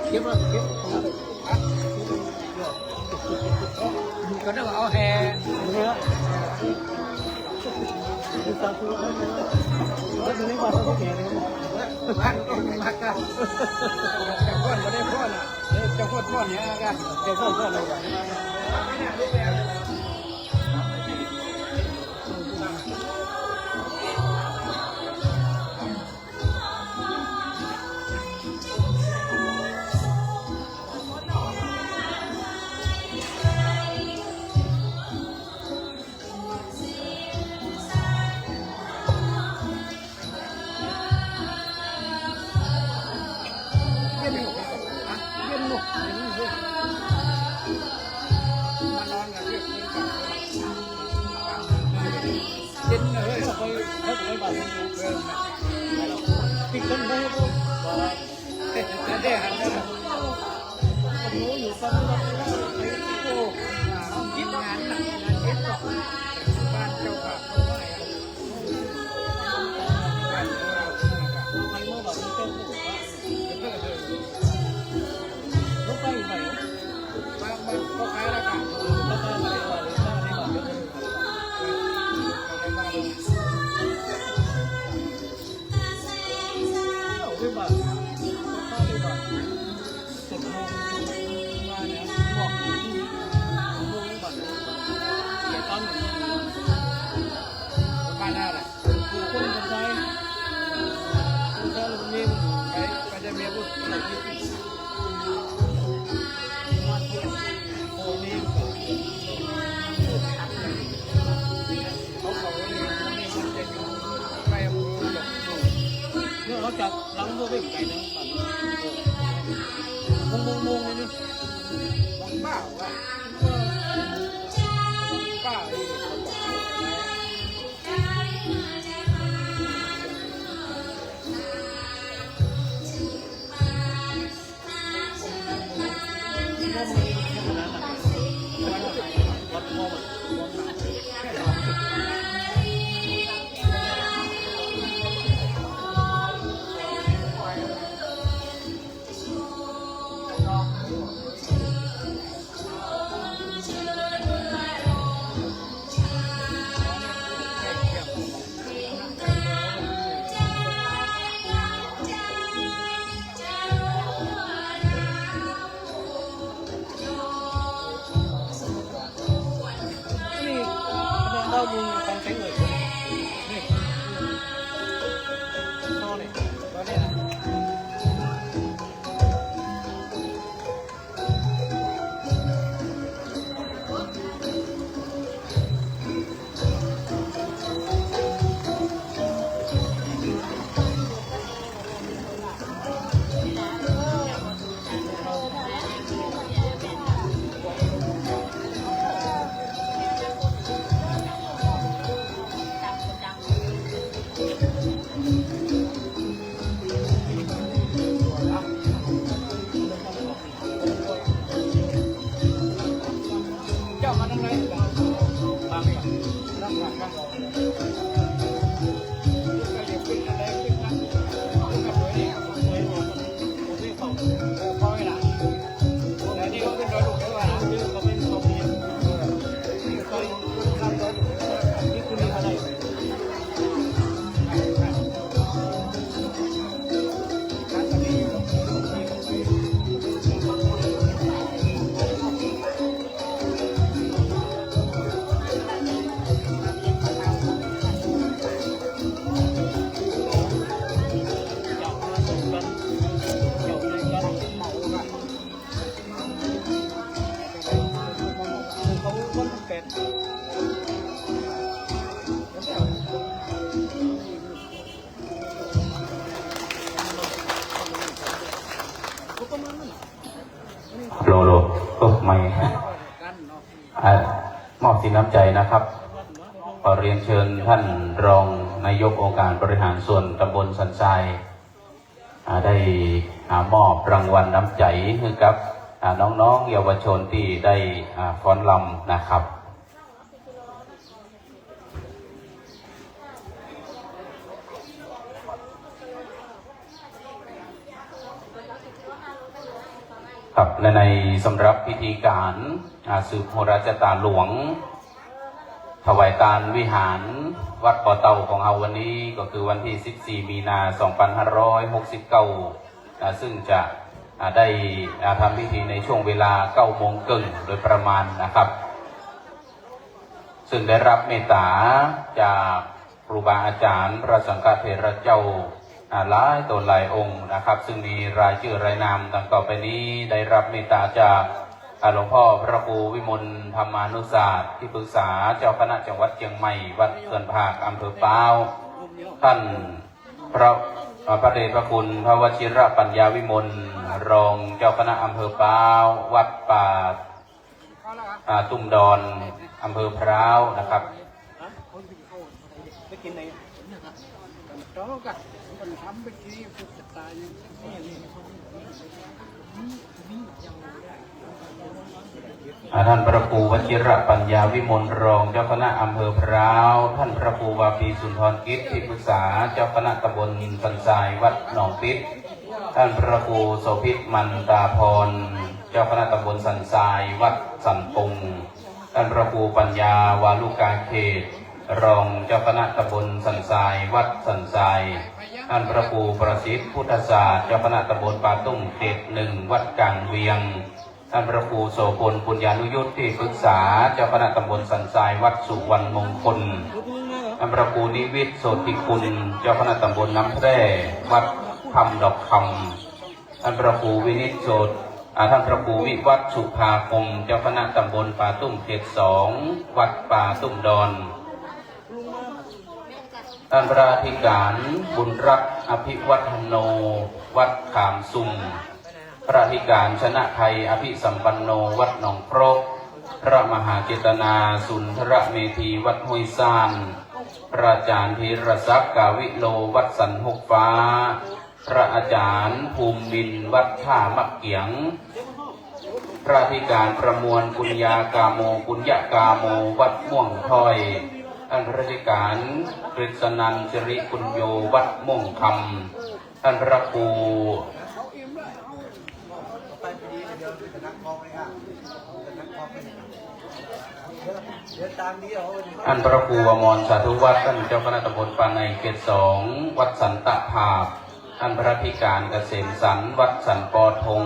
เก็บมาเก็บก็ได้ว่าเอาแห่เนื้อดูตาตัวแล้วทีนี้มาต้องแห่เลยมันมากันจะพ่นก็ได้พ่นอ่ะจะพ่นพ่นเนี้ยกันจะพ่นพ่นอะไรกันจากหลังตัววิ่งไปนะมงเลยนี่ป้าป้าเรามีการใช้เงินนี่นอนเนี่ยตอนนี้นะโลก็ไม่มอบสินน้ำใจนะครับขอเรียนเชิญท่านรองนายกองค์การบริหารส่วนตำบลสันทรายได้มอบรางวัลน้ำใจให้กับน้องๆเยาวชนที่ได้ฟ้อนรำนะครับ ครับและในสำหรับพิธีการสืบโหราชตาหลวงถวายการวิหารวัดป่อเต่าของเราวันนี้ก็คือวันที่ 14 มีนา 2569 ซึ่งจะได้ทำพิธีในช่วงเวลา 9 โมงครึ่งโดยประมาณนะครับซึ่งได้รับเมตตาจากครูบาอาจารย์พระสังฆเถระเจ้าหลายตนหลายองค์นะครับซึ่งมีรายชื่อรายนามดังต่อไปนี้ได้รับเมตตาจากหลวงพ่อพระครูวิมลธรรมานุศาสตร์ที่ปรึกษาเจ้าคณะจังหวัดเชียงใหม่วัดเขื่อนผากอำเภอป้าวท่านพระเดชพระคุณพระวชิระปัญญาวิมลรองเจ้าคณะอำเภอป้าววัดป่าตุ้มดอนอำเภอพร้าวนะครับท่านพระครูวชิระปัญญาวิมลรองเจ้าคณะอำเภอพร้าวท่านพระครูวาปีสุนทรกิจที่ปรึกษาเจ้าคณะตำบลสันทรายวัดหนองปิดท่านพระครูโสภิตมันตาพรเจ้าคณะตำบลสันทรายวัดสันปงท่านพระครูปัญญาวาลุกาเขตรองเจ้าคณะตำบลสันทรายวัดสันทรายท่านพระครูประสิทธิ์พุทธศาสตร์เจ้าคณะตำบลป่าตุ้งเขต 1วัดกลางเวียงท่านพระครูโสพลปุญญานุยุทธที่ปรึกษาเจ้าคณะตำบลสันทรายวัดสุวรรณมงคลท่านพระครูนิวิทย์โสติคุณเจ้าคณะตำบลน้ำแพร่วัดธรรมดอกคำท่านพระครูวินิจโสตท่านพระครูวิวัฒน์สุภาคมเจ้าคณะตำบลป่าตุ้มเขต 2วัดป่าตุ้มดอนท่านพระอธิการบุญรักอภิวัฒโนวัดขามซุงพระอธิการชนะไทยอภิสัมปันโนวัดหนองพรกพระมหาเจตนาสุนทรเมธีวัดห้วยซ่านพระอาจารย์ธีรศักดิ์กาวิโลวัดสันหกฟ้าพระอาจารย์ภูมิมินวัดท่ามักเกียงพระอธิการประมวลปุญญากาโมปุญญากาโมวัดม่วงถ้อยท่านพระอธิการกฤษณันท์สิริปุญโยวัดม่วงคำท่านพระครูท่านพระครูวมรสาธุวัฒน์ท่านเจ้าคณะตำบลปาในเขต 2วัดสันตะภาพท่านพระอธิการเกษมสันต์วัดสันปอทง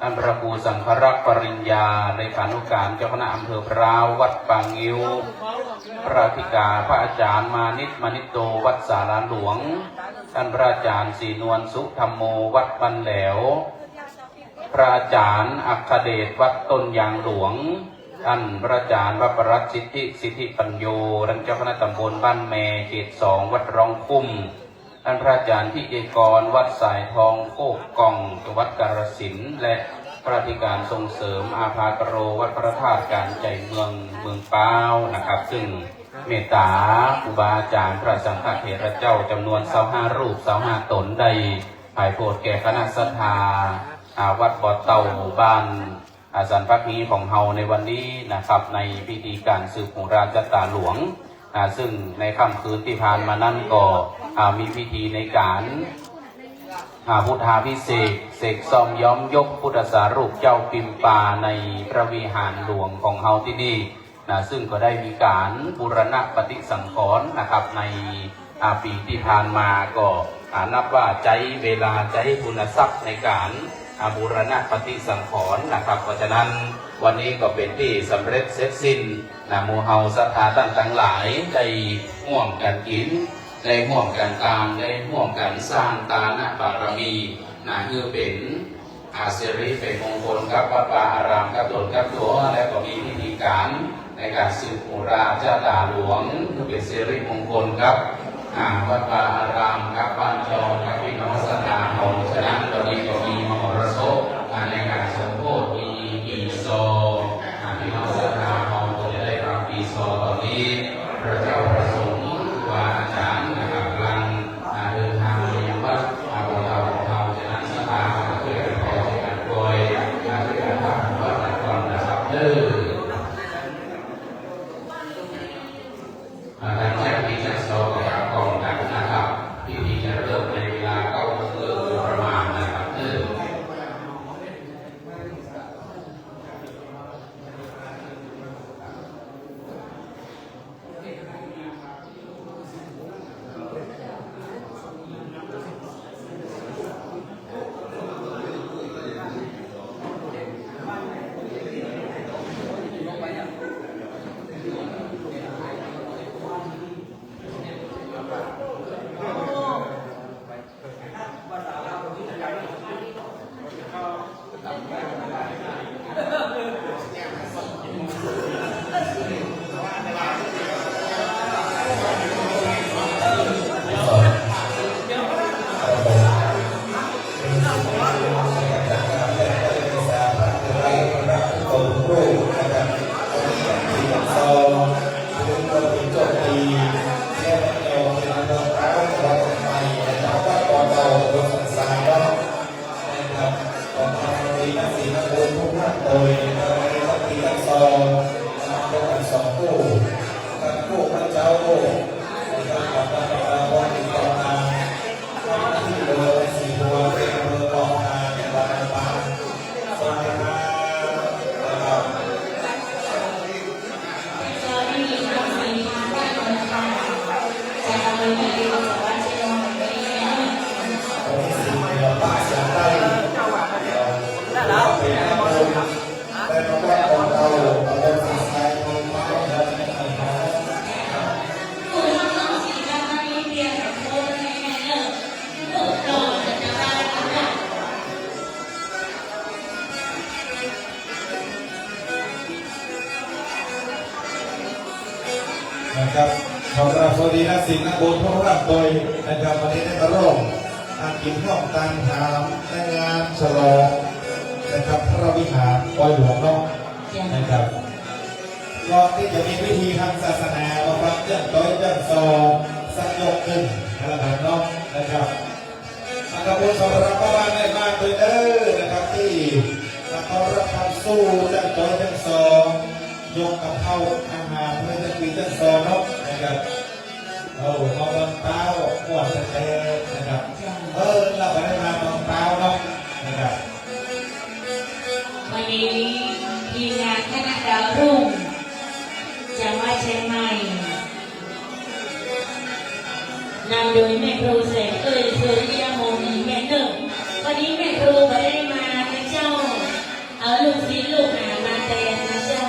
ท่านพระครูสังฆรักษ์ปริญญาเลขานุการเจ้าคณะอำเภอพร้าววัดปางงิ้วพระอธิการพระอาจารย์มานิตมานิโตวัดสาราหลวงท่านพระอาจารย์ศรีนวลสุธรรมโมวัดบันแหลวพระอาจารย์อัคคเดชวัดต้นยางหลวงท่านพระอาจารย์วัปรัตน์สิทธิปัญโยท่านเจ้าคณะตำบลบ้านแมเขต 2วัดร้องคุ้มท่านพระอาจารย์ที่เอกรวัดสายทองโคกกองจังหวัดกาฬสินธุ์และพระอธิการส่งเสริมอาภากโรวัดพระธาตุการใจเมืองป้าวนะครับซึ่งเมตตาครูบาอาจารย์พระสังฆเถระเจ้าจำนวน25รูป25ตนได้ภายโปรดแก่คณะศรัทธาวัดบ่อเต่าบ้านสันพักนี้ของเฮาในวันนี้นะครับในพิธีการสืบโหราชตาหลวงซึ่งในค่ำคืนที่ผ่านมานั้นก็มีพิธีในการพุทธาภิเษกเสกซ่อมย้อมยกพุทธสารูปเจ้าปิมปาในพระวิหารหลวงของเฮาที่นี่ซึ่งก็ได้มีการบูรณะปฏิสังขรณ์นะครับในปีที่ผ่านมาก็นับว่าใจเวลาใจคุณทรัพย์ในการบูรณะปฏิสังขรณ์นะครับเพราะฉะนั้นวันนี้ก็เป็นที่สำเร็จเสร็จสิ้นหมู่เฮาศรัทธาทั้งหลายได้ร่วมกันกินได้ร่วมกันตามได้ร่วมกันสร้างตานะบารมีคือเป็นสิริเป็นมงคลกับวัดป่าอารามกับตนกับตัวและก็มีพิธีการในการสืบโหราชตาหลวงคือเป็นสิริมงคลครับวัดป่าอารามกับบ้านจอกับพี่น้องศรัทธาของฉะนั้นตอนนี้ก็มีมหรสพในการสมโภชมีปีโซพี่น้องศรัทธาของจะได้รับปีโซตอนนี้พระเจ้าประสงค์ว่าอาจารย์นะครับกำลังเดินทางไปยังวัดของเราฉะนั้นศรัทธาช่วยกันขอช่วยกันโปรยช่วยกันทำวัดก่อนนะครับทางแจ้งที่จะสอบกับกองทัพนะครับ ศิลป์นักบุญพระราชโดยนะครับวันนี้ได้มาร่วมกินข้าวตังหามในงานฉลองนะครับพระวิหารปอยหลวงน้องนะครับก่อนที่จะมีพิธีทางศาสนาว่าฟังเรื่องต้อยเรื่องซอสักยกหนึ่งนะครับน้องนะครับอาคาบุญสำหรับบ้านได้มากเลยนะครับที่เขารับทำสู้เรื่องต้อยเรื่องซอยกกับเข้าอาหารเพื่อจะปีเรื่องซอเนาะนะครับเอาบางเต้าขวดเตะนะครับเราไปได้มาบางเต้าเนาะนะครับวันนี้ทีมงานคณะดาวรุ่งจังหวัดเชียงใหม่นำโดยแม่ครูเสกสุริยมงคลแม่หนึ่งวันนี้แม่ครูไม่ได้มานะเจ้าเอาลูกศิษย์ลูกหามาแทนนะเจ้า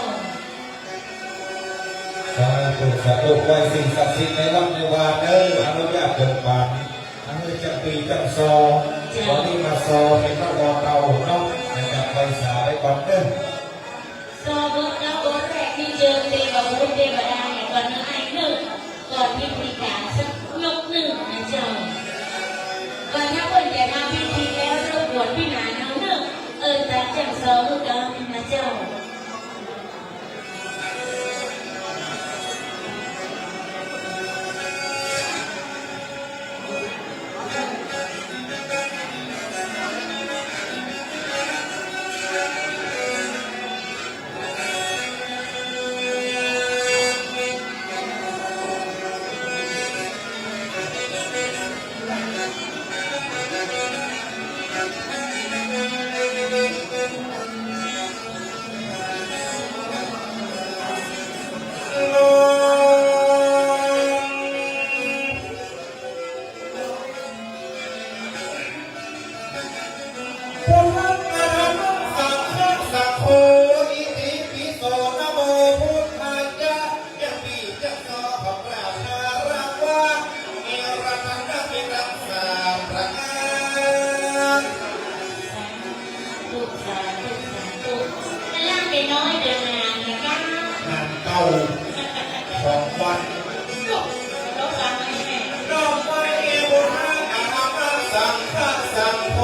สาธุไว้สิ่งศักดิ์สิทธิ์ในวัดในวาอนุญาตเดินผ่านอนุญาตปีจังซอตอนนี้มาซอเป็นพระรอเก่าเนาะนะครับไปสายก่อนซอบทแล้วบทแรกที่เจอเทวบุตรเทวดาเนี่ยก่อนนั้นไอ้หนึ่งก่อนพิธีการสักยกหนึ่งนะเจ้าก่อนถ้าคนจะทำพิธีแล้วรบกวนพี่หนาน้องหนึ่งแต่จังซอลูกเดิมนะเจ้าน้อยเดินงานนะคะงานเก่าของวันรถฟังไหมแม่ดอกไม้บุญอาภาสังฆสังโฆ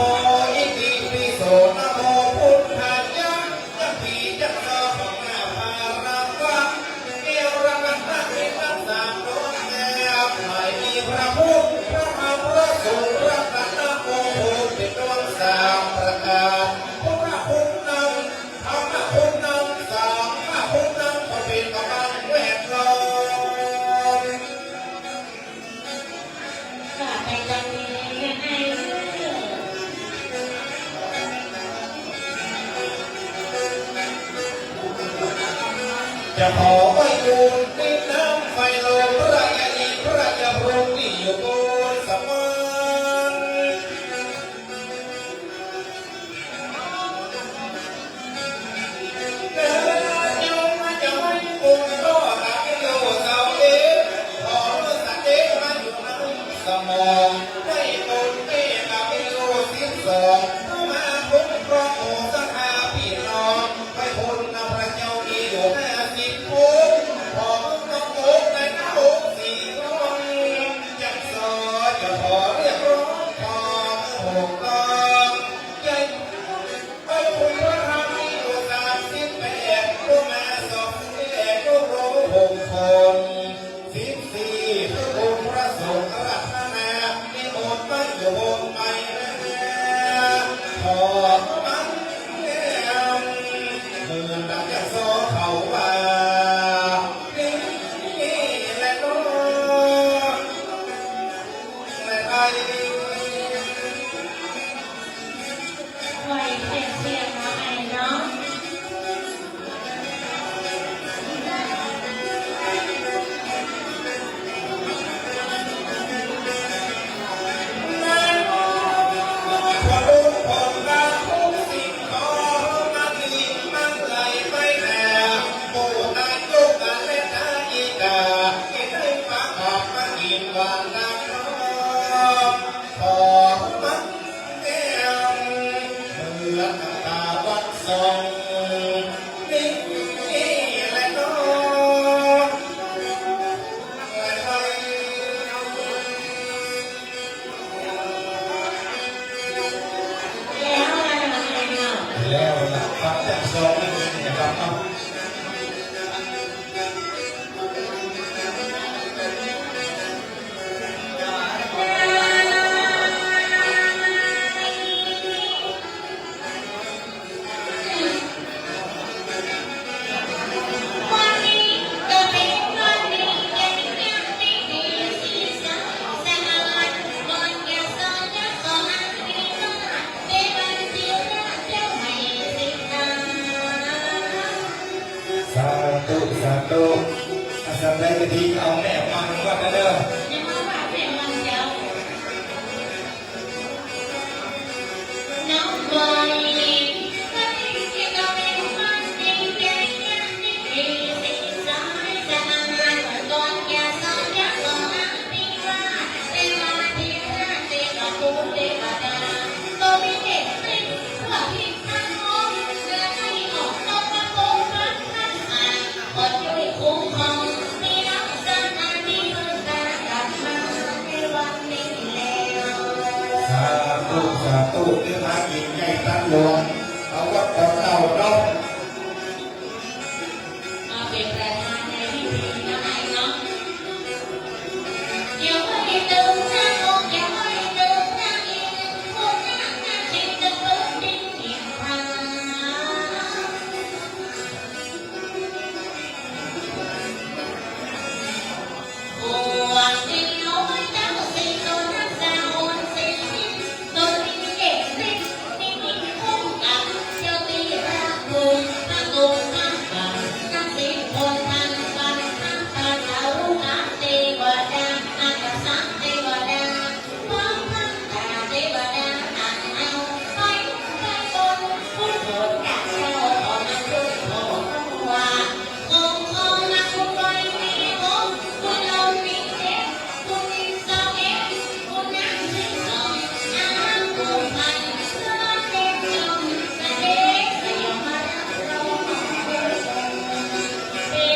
อิติปิโสนะโมพุทธายะจะปีจะรอของหน้าภาราวังเอรากันนักเป็นตั้งสามโลกแม่ไม่มีพระพุทธพระธรรมพระสงฆ์พระธรรมโมโหเป็นดวงสามประการพระคุณนำธรรมคุณนำสามพระคุณนำก็เป็นกำลังแวดล้อมไปจังเลยยังไงจะขอไว้ดูดินน้ำไฟลมพระยานีพระยาพรหมที่อยู่บนสวรรค์เดินยงมาจะไม่ปุ่นก็ตาโยเสาเอ๋ขอสัตว์เอ๋มาอยู่ในสมองให้ปุ่นเอ๋ตาโยสิ้นสองมาคุ้มครองโอสถาพี่น้องไปพ้นพระเจ้าที่อยู่หน้าสิบภูขอน้องโอ๊กในหน้าอกสี่ร้องจักซอจะขอเรียกร้องขอหกตองใจไปคุณพระธรรมที่อยู่สามสิบแปดผู้มาสองแปดผู้รู้หกคนสิบสี่พระองค์พระสงฆ์รัตนานิมนต์ไปอยู่วงไปนะขอมันแน่เมื่อดังจะโซเขาว่านี่แหละน้องและไอ้ไว้เสียงเสียงเนาะไอ้เนาะพอรู้ผลละทุกสิ่งขอมันลิมันไหลไปแน่ผู้นั้นลูกนั้นและนาอีกาที่ได้มาขอบมากินวันนั้นน้อง ทีเอาแม่ฟังก็จะเด้อ ยังมาว่าแม่มันเจ้าน้องบอยก็ที่จะต้องเป็นคนดีใจกันดีสิ่งสายจะนำมาก่อนอย่าสอนอย่าบอกพี่ว่าเทวาที่รักเทวาภูเทวดาก็มีเด็กเล็กว่าพี่ทั้งมองจะให้ออกนอกมาโกงรักทั้งอ่างอดช่วยคุ้มครองพี่น้องสันนาที่เพิ่งตากลับมาในวันนี้แล้ว สาธุที่มากินใหญ่ตั้งหลวงเอาวัดเอาเต่าดอก มาเป็นประธานในพิธีนะไอ้เนาะอย่าให้ตื่นนะอกอย่าให้ตื่นนะอีกคนหน้าหน้าจิตจะเปิดดิ้นอีกครั้งโอ้วันนี้เอาไว้เจ้าสิโดนนักสาวสิโดนมีเด็กสินี่มีคุ้มกับเจ้าตีรักคุณถ้ากูทั้งกันทั้งสิคนทั้งกันทั้งตาดาวรุ่งอาเทวดาอากาศเทวดาความพันตาเทวดาอ่านเอาไปไปบนคุณผลจากเจ้าขอมาช่วยขอว่าคงคงมาคุณไปมีโอ้คุณลงมีเด็กคุณมีสาวเอ็กคุณนั่งสิสองอ้างคุณพันเสื้อเด็กจงแสดงสยองมารับเราเป็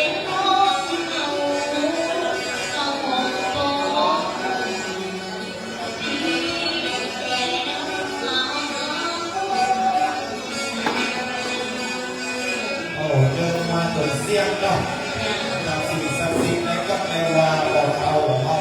นของเอาต้องมองโตดีแล้ว โอ้เดินมาจนเสียงดอกจากสิ่งศักดิ์สิทธิ์ในกับในวาเราเอาเอา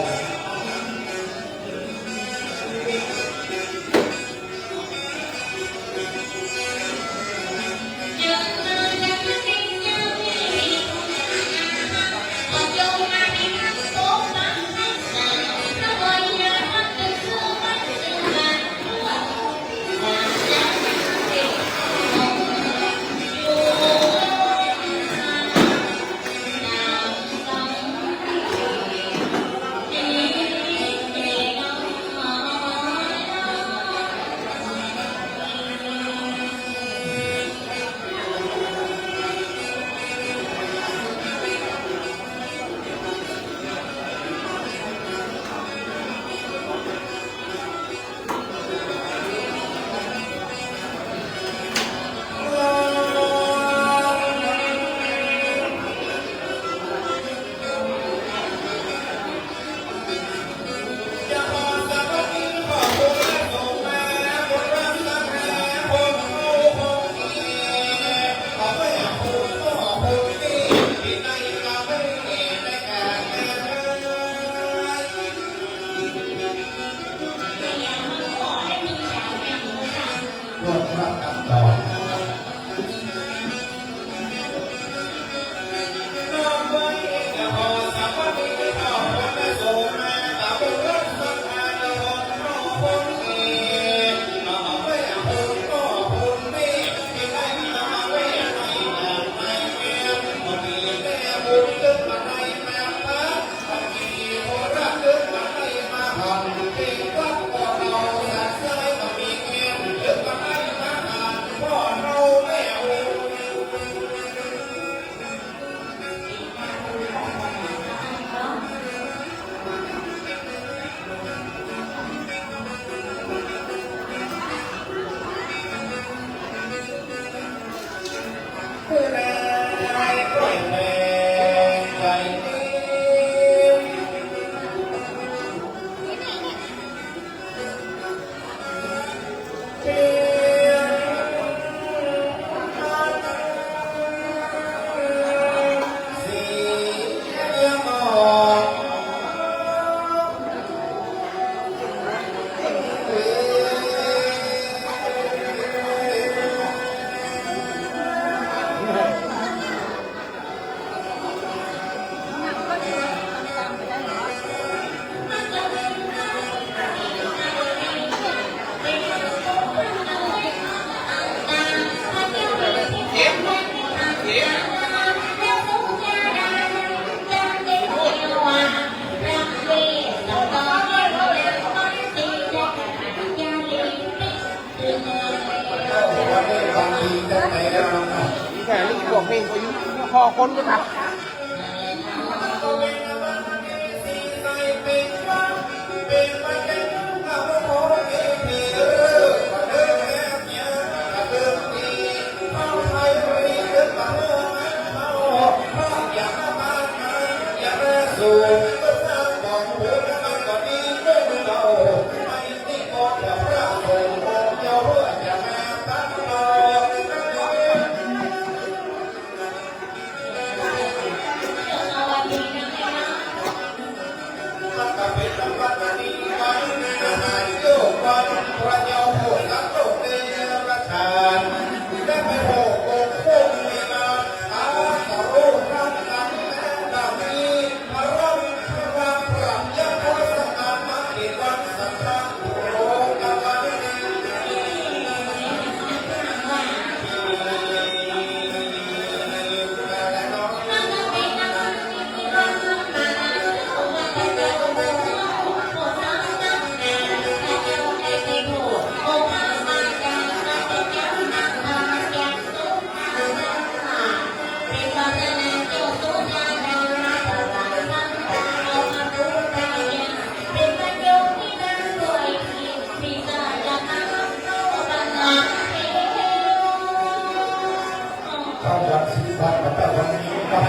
รวดรัดกับดอกน้องไว้จะพอสัมปติเข้าคนไม่โสมาตาบุรุษสังฆาตคนน้องคนนี้น้องไม่คนก็คนนี้ที่ได้น้องไม่ให้นางไม่เมียคนนี้แม่บุญตึกมาให้มาพักคนนี้โหรักตึกมาให้มาหันที่วัดก็เราสัตย์ใจก็มีเงี้ยตึกมาให้มาหัน งก็อยู่พอคนก็ทัก เข้ารับสิบวันกับวันนี้ครับ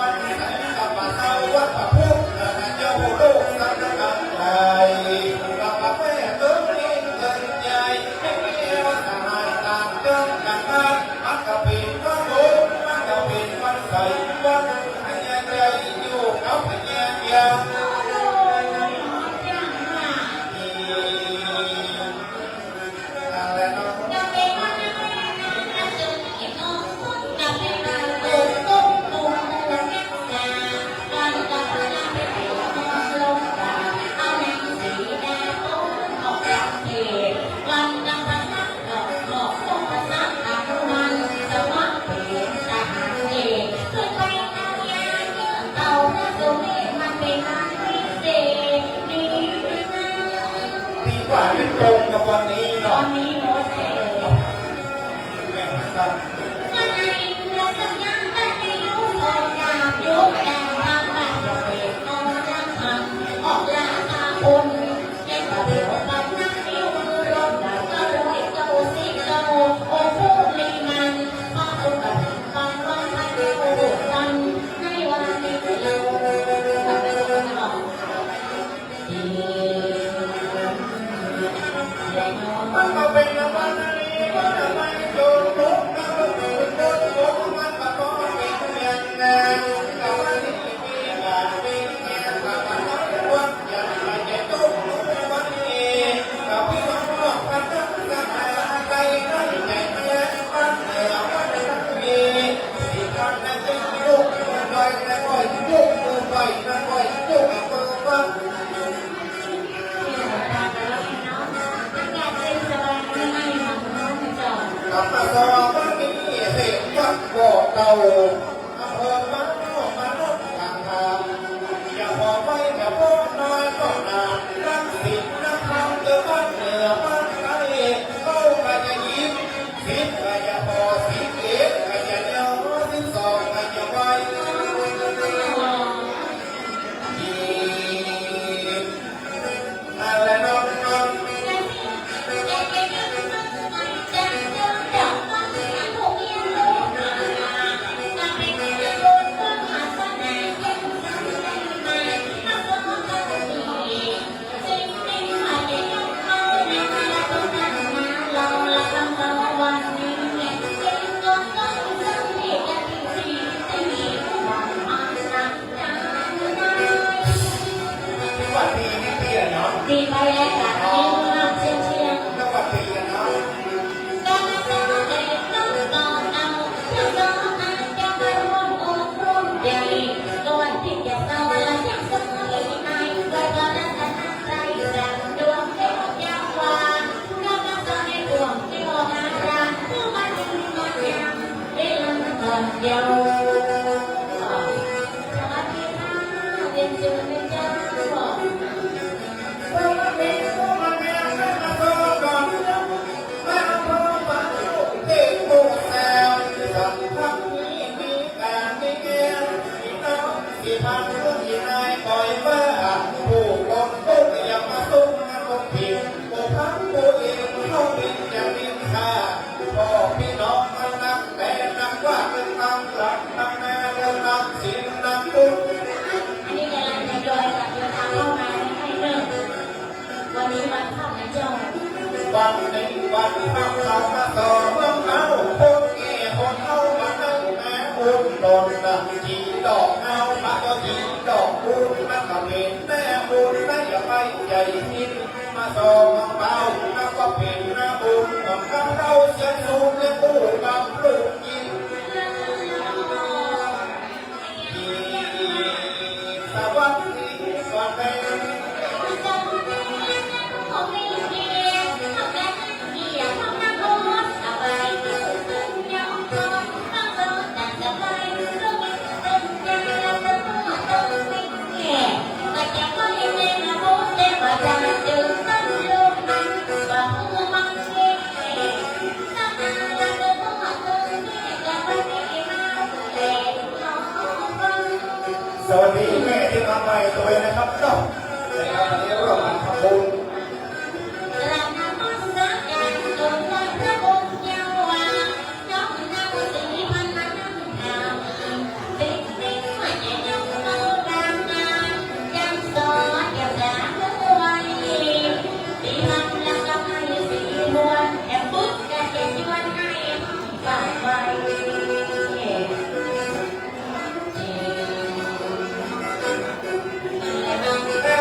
วันนี้กับวัดพระพุทธเจ้าโลกสังฆกรรมใหญ่กับพระแม่เติมนี้เกิดใหญ่ให้มีวัฒนธรรมเกิดกันมามันก็เป็นวันโลกมันก็เป็นวันใส่วันพญาใจอยู่กับพญาเดียวเ ตรงกับวันนี้ ตอ เนาะ นนี้โน้ตเลย แม่ครับ วันไหนเราจะยังไม่ได้รู้โอกาสยกแรงทำแบบเด็กโตจังหันออกลาตาคนเด็กกระเดียวกับนักนิ้วมือรถก็เลยเจ้าสิเจ้าโอ้ผู้ลีมันพาคนแบบฟังว่าให้ดูกันให้วันนี้เราทำไปตลอดที่ได้นอน มันก็เป็นวันนี้ก็จะไม่โดนทุกข์นะก็คือคนโง่มันก็ต้องเป็นอย่างนั้นแต่วันนี้มีการเป็นแง่กับมันวันอย่างไรจะต้องรู้วันนี้กับพี่น้องกันทั้งกันใจให้ใจแม่กันเหนือวันนี้ที่กันนั้นจะยุกไปนะก็ยุกไปนะก็ยุกไป กับมาสอบมันมีเหตุวัดบอกเราอำเภอมันนอกมานกทางทางอย่าบอกไว้อย่าบอกน้อยก็นานรักสิทธิ์นักทำเกิดบ้านเหนือบ้านไกลเข้ามาจะยิ้มสิทธิ์ก็อย่าพอสิทธิ์เอ็ดก็อย่าเดียวสิทธิ์สองก็อย่าไว้อะไรน้องน้อง วัดปีนี่ปีอะไรเนาะ ดีไปแล้วค่ะนี่มาเชียงเชียง แล้ววัดปีกันเนาะ ก็มาเจอเด็กน้องต่อเอาเจ้าก็อาจจะมาร่วมอกร่วมใจก่อนที่จะเศร้าและยังสมัยในก็ตอนนั้นใจดังดวงเทวยาววานก็มาเจอในดวงที่ออกมาราเมื่อวันหนึ่งมันยังได้ลำตอนเดียวสวัสดีค่ะเรียนเชิญเป็นเจ้า วันนี้ก็มาเมียไม่มาโทษก่อนไม่เอาโทษมาลูกเด็กโมแซวสัมผัสนี้มีการมีเงี้ยมีน้องที่พันรุ่นที่นายปล่อยว่าผู้คนตุ้งอย่ามาตุ้งนะคงผิดผู้พักผู้เองเขาบินอย่าบินค่าพ่อพี่น้องมันนักแต่นักว่าเป็นนำหลักนำแม่เรื่องนำศีลนำบุญ อันนี้กำลังจะโดยกับเดินทางเข้ามาให้เริ่มวันนี้วันเข้าในเจ้า วันนี้วันข้าวเรามาต่อเมืองเอาคนแก่คนเอามานั่งแม่บุญโดนนะจีดอกเอามาก็จีดอกบุญมาก็เป็นแม่บุญไม่อย่าไปใจหินมาต่อมาเบามาก็เป็นแม่บุญต้องข้าเราเสียสูงและผู้กับลูกยินสวัสดีวันเป็น สวัสดีแม่ที่มาใหม่ตัวเองนะครับเนาะนะครับวันนี้เรามาทำบุญแม่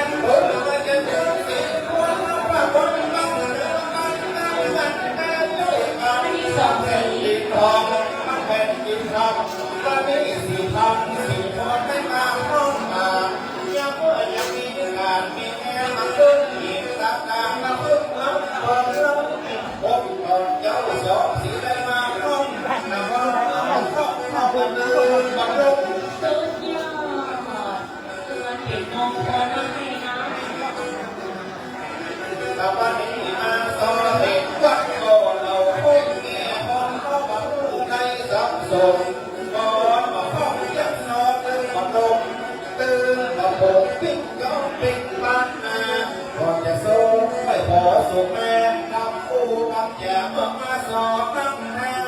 อย่ามาสอบน้ำแทน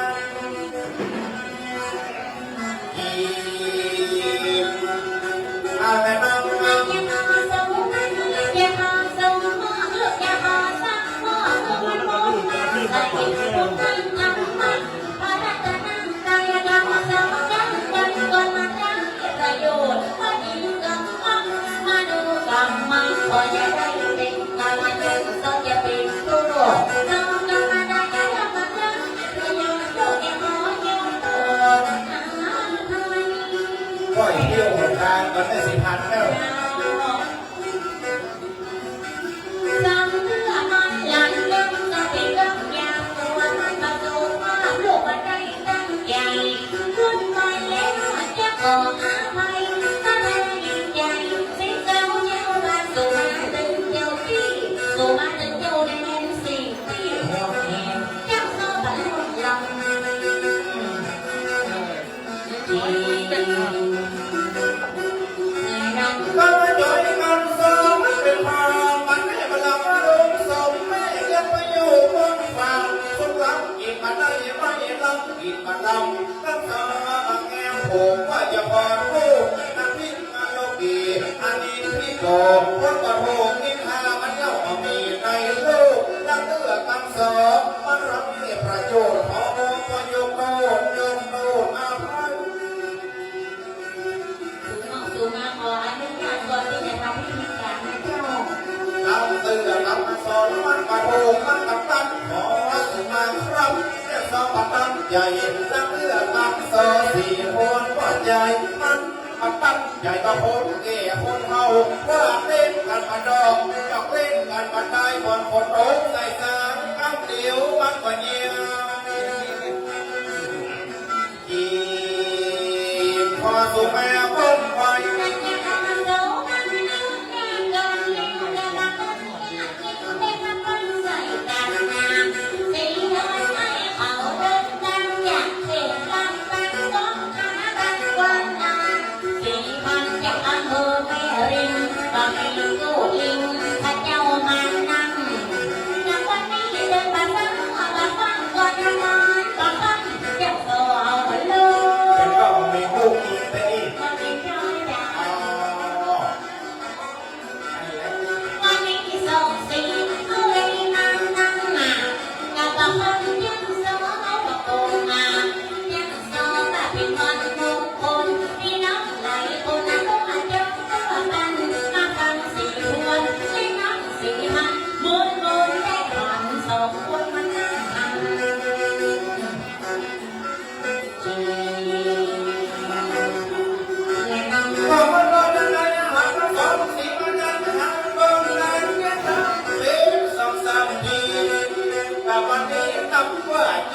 อะไรบ้างก็อีกเที่ยวหนทางก็ได้10,000แล้วก็ไม่ย่อยกันสองเป็นพามันให้มาลำมาลงสมแม่ยังไปอยู่บนฝั่งคนรักอีกมาได้ไม่ลำอีกมาลำตั้งแต่แง่ผมว่าจะพอรู้นักพิษมาโลกีอันนี้พี่โกคนกระโปงนิทามันเล่ามามีในโลกนักเลือกกันสองมันรับเก็บประโยชน์พอก็ยกโน่นยกโน่นอาภัยเราเตือนเราสอนมันกระโปงมันกับตันขอสุมาครับเรียกสอบตั้งใหญ่นักเลือกกันสอสี่คนว่าใหญ่มันตั้งใหญ่ก็คนเกี่ยคนเฮาว่าเล่นกันมาดอกจอกเล่นกันมาได้บนคนโอ้ใส่สารข้ามเดียวมันกว่าเยี่ยอีพอสุแม่พ้นไฟ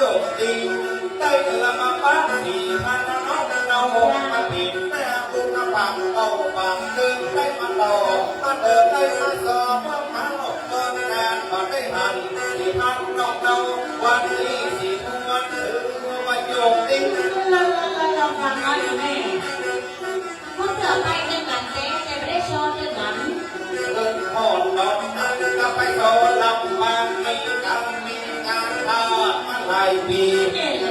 โจมตีได้ละมาป้าสี่พันน้องเรามาปิดแม่บุญปังเอาปังเดินได้มาต่อมาเดินได้มาสอบว่ามาหลอกเดินงานมาได้หันสี่พันน้องเราวันนี้สี่ทุกวันถือว่าโจมตีเราฟังน้อยอยู่แม่พวกเธอไปกันกันเจ๊จะไม่ได้โชว์ด้วยกันเดินพอดน้องนั้นก็ไปโตลำบากมีการมีงานทามาหลายปี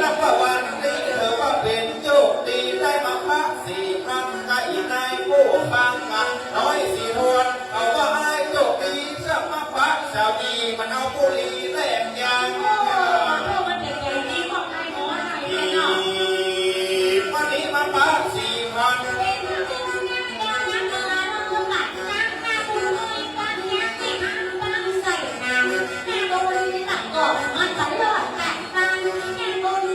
นับว่าวันนี้เธอว่าเป็นโชคดีได้มาพักสี่พันใกล้ในผู้ฟังน้อยสี่ทวนเขาว่าให้โชคดีจะมาพักสาวดีมันเอาบุหรี่แลกยางมันเป็นอย่างนี้ของนายหมอไทยเนาะวันนี้มาพักสี่พันมันตลอดแต่ฟังแค่คน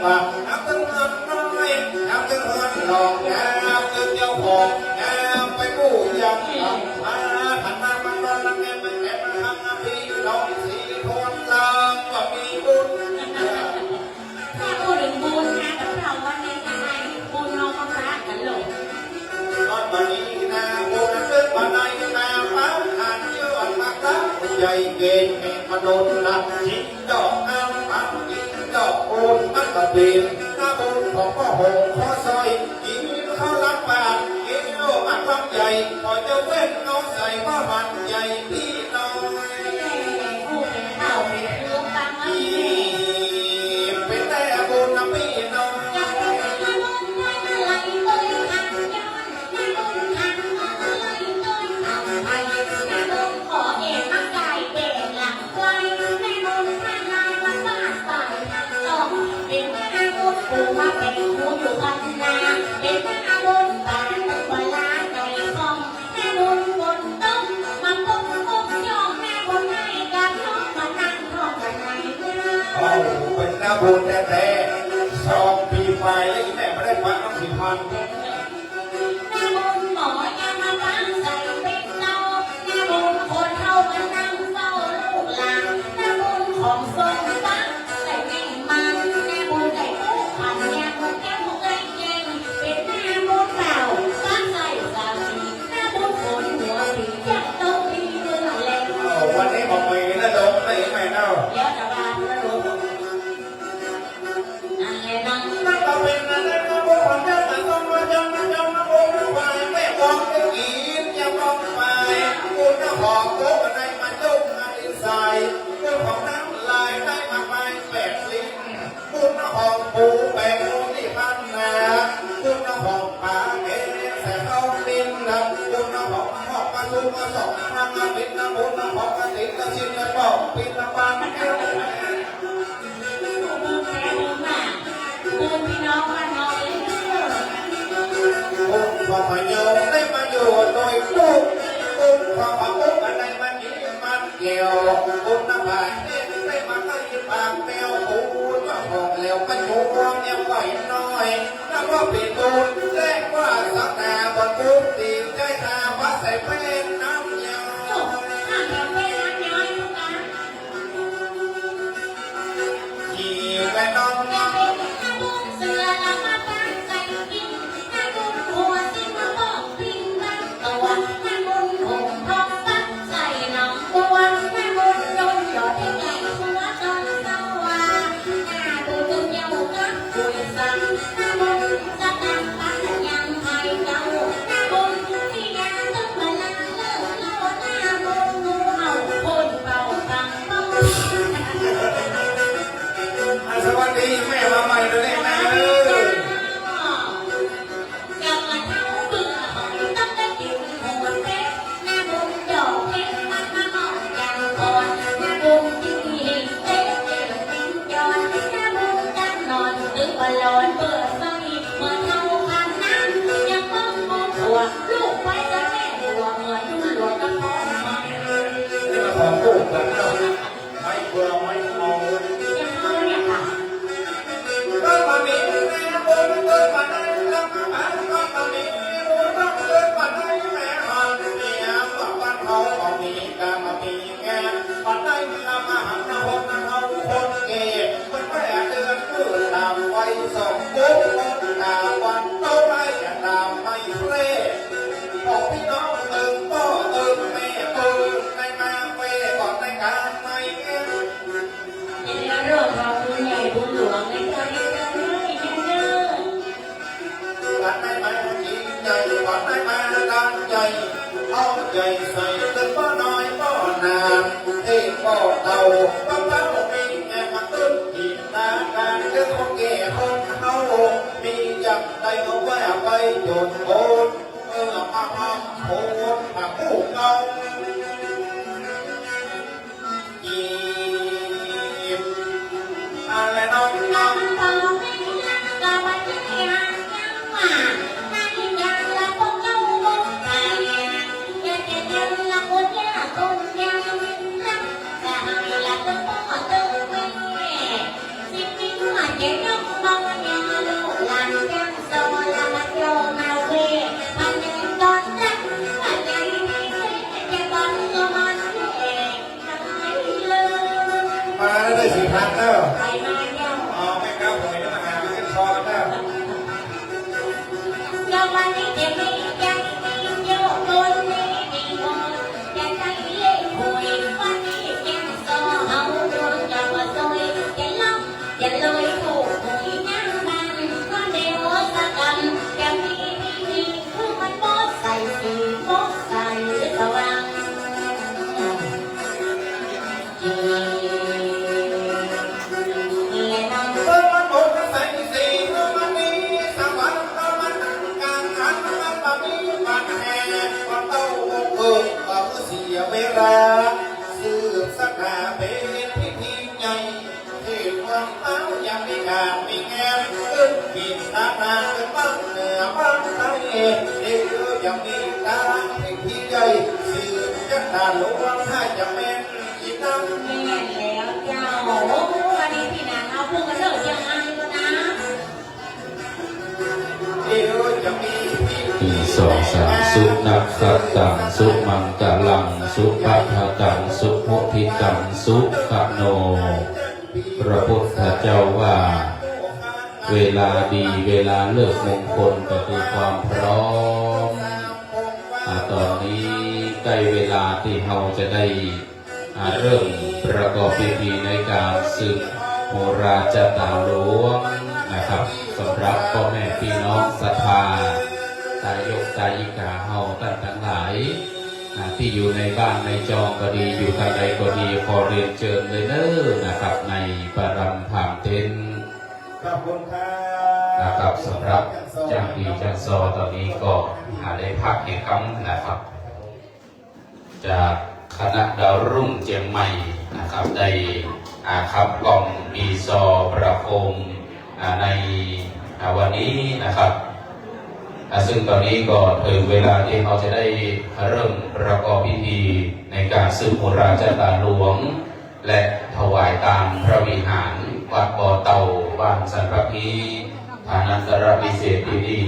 ว่าน้ำตึงเงินน้อยน้ำตึงเงินหลอกน้ำตึงเจ้าของน้ำไปกู้ยังมาขันมามันนอนละแม่มันแก่มาทำน้ำพี่น้องสีทนลางว่ามีบุญ ถ้าพูดถึงบุญนะกับเราวันนี้จะให้บุญเราก็รักกันหลง ตอนวันนี้นาบุญเกิดวันไหนนาฟ้าหันเยอะมากครับใหญ่เก่งแม่มาโดนละทิ้งดอกน้ำปังทิ้งดอกโอนมันก็เปลี่ยนหน้าบุญของพ่อหงพ่อซอยกินข้าวรักปากกินโลอันวักใหญ่พอจะเว้นน้องใส่พ่อมันใหญ่พี่น้อง ผู้เป็นเต่าเป็นเรื่องบางอัน เป็นแต่บุญนะพี่น้อง อยากเป็นอารมณ์ไม่อะไรเลยทันย้อนไม่บุญทันอะไรต้นทำไมไม่บุญขอเอ็มากายเป็นหลังไว้ไม่บุญทานลายมาฟาดไปต้องเป็นแม่บุญปูมาเป็นผู้อยู่กันนาเป็นแม่บุญบานเวลาใจคองแม่บุญบนต้มมาปุ๊บปุ๊บยอมแม่บุญให้กับน้องมานั่งร้องกันในเมื่อ เอาเป็นหน้าบุญแต่สองปีไปแล้วแม่ไม่ได้ฟังน้องสิพัน แม่บุญหมอยามาบ้านใส่เป็นเต้าแม่บุญคนเท่ามานั่งเฝ้าลูกหลานแม่บุญของทรงฟ้าใส่แม่มันแม่บุญได้ผู้พันยาคนแก้วใจเย็นเป็นแม่บุญเก่าฟ้าใส่สามีแม่บุญคนหัวสีจับโตดีเมื่อเล็ก วันนี้บอกมีแล้วดมได้ไหมเนาะ เดี๋ยวจะบ้านแล้วรู้นั่นแหละน้อง มันก็เป็นอะไรนะบุญของเจ้าแต่ต้องมาจำมาบุญไปไม่บอกไม่กินอย่ามองไปบุญนะหอกโก้อะไรมาจุ่มมาดินใส่บุญของน้ำลายได้มาไปแปดลิ้นบุญนะหอกปูแปดโมที่พันนาบุญนะหอกปลาเก๋แสบเอาดินนะบุญนะหอกหอกมาลุกมาสองทางมาบินนะบุญนะหอกมาติดนะชินนะบอกปิดนะปังแก้ว บุญแค่บุญมากบุญพี่น้องมาน้อยเด้อ บุญความพยมได้มาอยู่โดยลูกบุญความพระมุกอะไรมันยิ่งมันเกี่ยวบุญน้ำผายได้มาให้ปากแมวบุญว่าของเหลวมันอยู่ความยังไหวน้อยแล้วก็ปิดบุญแรกว่าสักนาบนบุญตีใจตาวัดใส่เป็นน้ำยา ห้ามแบบเป็นน้ำย้อยทุกการ ขี่แม่น้อง อย่าเป็นน้ำบุญเสือแล้วมาตั้งใจกินน้ำบุญหัวสิมาบอกพิมพ์บางตัวน้ำบุญห่มทองตั้งใส่หนองบัวน้ำบุญโดนหยดให้ใหญ่หัวจนสว่างน้ำบุญจนยาวกักคุยสั่งน้ำบุญจะตั้งปัญญาให้เจ้าน้ำบุญที่ยาตึกมาลาเลิศโลน้ำบุญงูเห่าคนเป่าฟังเป่า สวัสดีแม่มาใหม่เลยนะ กลับมาเท่าเบื่อต้องได้กินหัวเพชรหน้าบุญดอกเพชรมาหอมกันก่อนหน้าบุญที่หินเต้เจ็บติ้งจอนหน้าบุญกันนอนตึกบอลลอนเบื่อใส่เมื่อเท่าคันนั้นยังมองมองหัวลูกไว้จะแม่หัวเหมือนดูหลวงกระพงมา นี่มาของลูกกันเนาะไม่เบื่อไม่เมา ยังเขาเนี่ยค่ะ ก็มามีแม่บุญเกิดมาได้แล้วมาบ้านก็มามีบุญต้องเกิดมาได้แม่หันเนี่ยว่าบ้านเขาก็มีการมามีแก่มาได้ละมาหันนะคนนะเขาคนเก่มันแม่เดือนมือตามไว้สองบุญคนตาวันโตไรจะตามไม่เล่บอกพี่น้องตึงพ่อตึงแม่ตึงในมาเฟ่ก่อนในการไม่ ยินดีเรื่องเราบุญใหญ่บุญหลวงในใจเลยยินดี วันได้มาจิตใจวันได้มาดังใจเอาใจใส่ตึงป้อน้อยป้อนางเอ้ป้อเต่าป้าเป้ามีแง่มาตึ้งจีบตาการเรื่องของแก่คนเขามีจับใจเอาไว้ไปโยนโอนมาโอนมาผู้เก่าจีบอะไรน้องน้อง Hãy subscribe cho kênh Ghiền Mì Gõ để không bỏ lỡ สิพันเด้อ ไปมาเจ้า อ๋อแม่ก้าวผมไม่ได้มาหาขึ้นคอกันเด้อ ก็วันนี้จะมียังมีโยคนนี้ดีหมดจะใจเล่หวยวันนี้ยังซอเอาดวงกับว่าซอยจะล็อกจะลอยถูกหวยนั่งมันก็เดียวสักกันจะมีคือมันบอสใส่สีบอสใส่ตะวันเยี่ยน้อง เมื่อมันหมดใส่สีเมื่อมันมีสวรรค์เมื่อมันการขันเมื่อมันมีวันแห่วันเต้าเบิกว่าเมื่อเสียเวลาสืบสักหาเป็นพิธีใหญ่ที่เมืองเต้ายังมีการมีแง่ขึ้นกินตาตาเป็นบ้านเหนือบ้านใต้เด็กยังมีการพิธีใหญ่สืบจักรหลวงถ้าจะเป็นอีนั่ง แม่แล้วเจ้าวันนี้พี่นางเอาพูดกันเลิกยังไงก็นะ อีสองสามสุนักขัดตังสุมังกะลังสุปัฏฐตังสุโมทิตังสุขโนพระพุทธเจ้าว่า เวลาดีเวลาเลิกมงคลก็คือความพร้อมตอนนี้ใกล้เวลาที่เราจะได้เริ่มประกอบพิธีในการศึกโหราชตาหลวงนะครับสำหรับพ่อแม่พี่น้องศรัทธาตายกตายิกาเฮาท่านทั้งหลายที่อยู่ในบ้านในจองก็ดีอยู่ทางใดก็ดีขอเรียนเชิญเลยเด้อนะครับในปรัมภามเต็นนะครับสำหรับจังปีจังซอตอนนี้ก็ได้พักเอกรรมนะครับจากคณะดาวรุ่งเจียงใหม่นะครับได้ขับกล่อมมีซอประโคมในวันนี้นะครับซึ่งตอนนี้ก็ถึงเวลาที่เขาจะได้เริ่มประกอบพิธีในการสืบโหราชตาหลวงและถวายตามพระวิหารวัดบ่อเต่าบ้านสันปะพีฐานันตรวิเศษที่นี่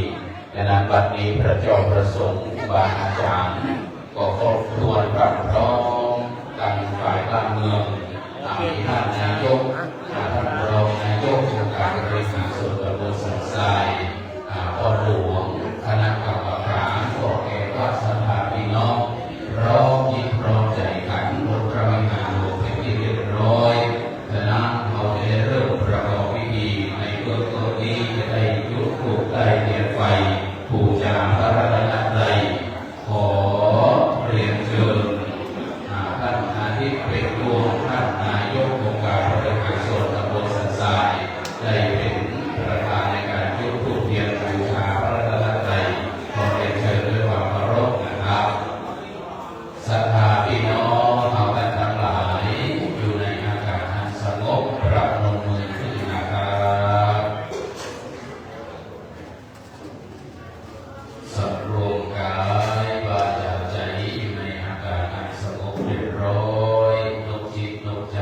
ดังนั้นบัดนี้พระเจ้าประสงค์บาอาจารย์ก็ครบถ้วนรับพร้อมกันฝ่ายการเมืองมีท่านนายกท่านรองนายกองค์การบริหารส่วนตำบลสันทรายพ่อหลวงคณะกรรมการขอแก่วัดสัทธาพี่น้องพร้อมยินพร้อมใจกันบนพระวิหารหลวงเป็นที่เรียบร้อยฉะนั้นเราจะเริ่มประกอบพิธีในเบื้องต้นนี้จะได้ยุดถูกได้เทียนไฟบูชาพระรัตนตรัยขอเรียนเชิญท่านอาทิตย์เป็นดวงท่านนายกองค์การบริหารส่วนตำบลสันทรายได้เป็นประธานในการยุดถูกเทียนบูชาพระรัตนตรัยขอเรียนเชิญด้วยความเคารพนะครับศรัทธาพี่น้องเราแต่ทั้งหลายอยู่ในอากาศอันสงบประนมมือขึ้นนะครับสำรวมกายวาจาใจอยู่ในอากาศอันสงบเรียบร้อยนกจิตนกใจ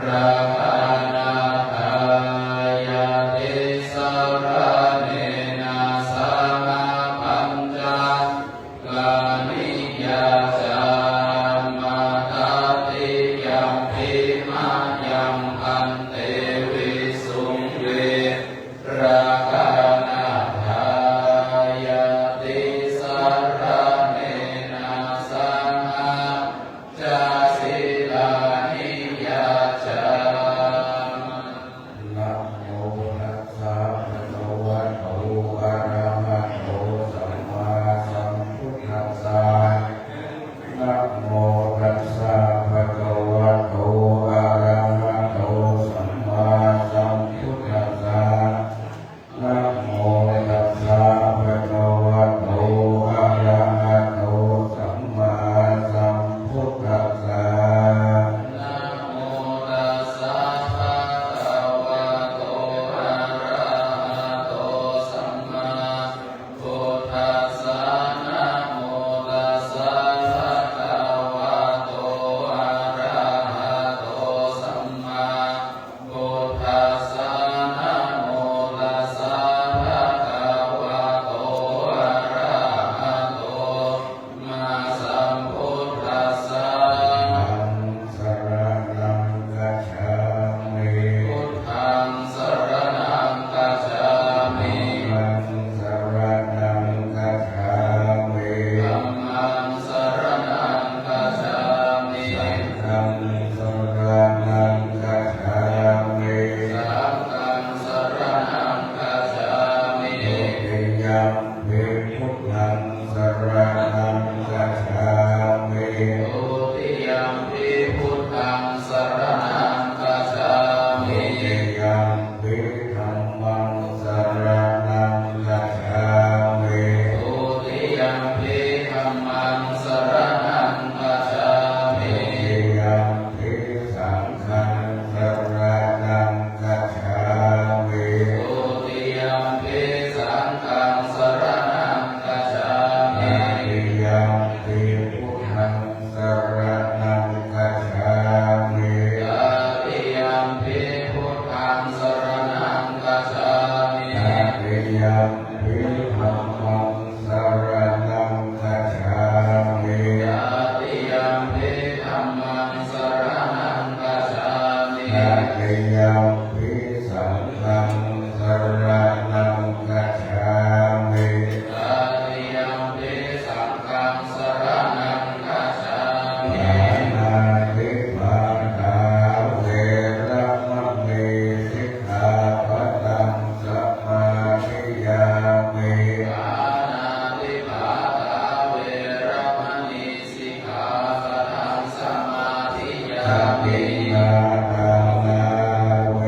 ราคานาคายาติสระเนนะสามาปัญจกานิยาจามาตาติยัมภิมายังพันเตวิสุงเวราคานาคายาติสระเนนะสามาจาสิลานิยาจา นะโมตัสสะภะคะวะโตอะระหะโตสัมมาสัมพุทธัสสะนะโมตัสสะภะคะวะโตอะระหะโตสัมมาสัมพุทธัสสะนะโมตัสสะภะคะวะโตอะระหะโตสัมมาสัมพุทธัสสะ นะโมตัสสะภะคะวะโตอะระหะโตสัมมาพุทธัสสะนะโมตัสสะภะคะวะโตอะระหะโตสัมมาพุทธัสสะนะโมตัสสะภะคะวะโตอะระหะโตมาสัมพุทธัสสะ สรณังกัจฉามิ พุทธังสรณังคัจฉามิ ธัมมังสรณังกัจฉามิ ธัมมังสรณังคัจฉามิ สังฆังสรณังกัจฉามิ สังฆังสรณังคัจฉามิ ตุติยัมปิพุทธังสรณังกัจฉามิ ทุติยัมปิพุทธังสรณังคัจฉามิ ตุติยัมปิธัมมังสรณังกัจฉามิ ทุติยัมปิธัมมังสรณังคัจฉามิ ตุติยัมปิสังฆังสรณังกัจฉามิ ทุติยัมปิสังฆังสรณังคัจฉามิ นาติยัมปิพุทธังสรณังกัจฉามิ ตาติยัมปิพุทธังสรณังคัจฉามิ นาติยัมปิธัมมังสรณังกัจฉามิ ตาติยัมปิธัมมังสรณังคัจฉามิ นาติยัมปิสังฆังสรณังกัจฉามิ ตาติยัมปิสังฆังสรณังคัจฉามิ ปานาติปาตาเวระมะเมสิกขาปะทังสมาธิยามิ ปานาติปาตาเวระมณีสิกขาปะทังสมาธิยา สัพ มิ พินาทานาเว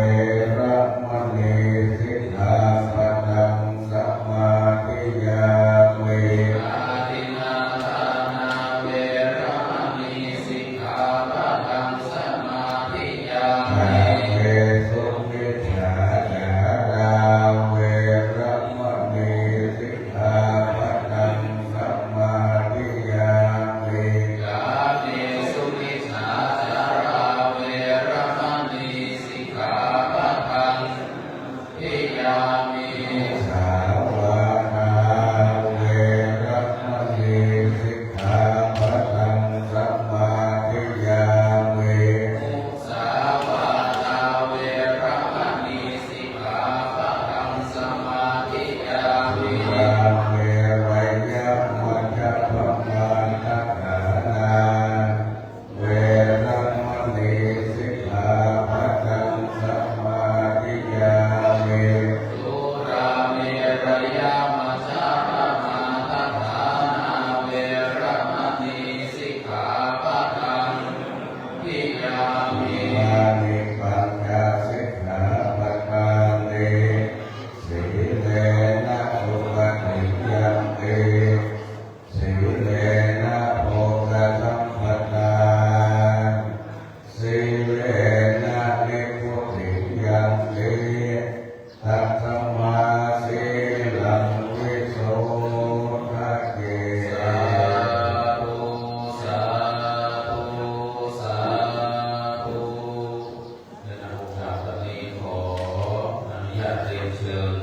าตเรียนเชิญ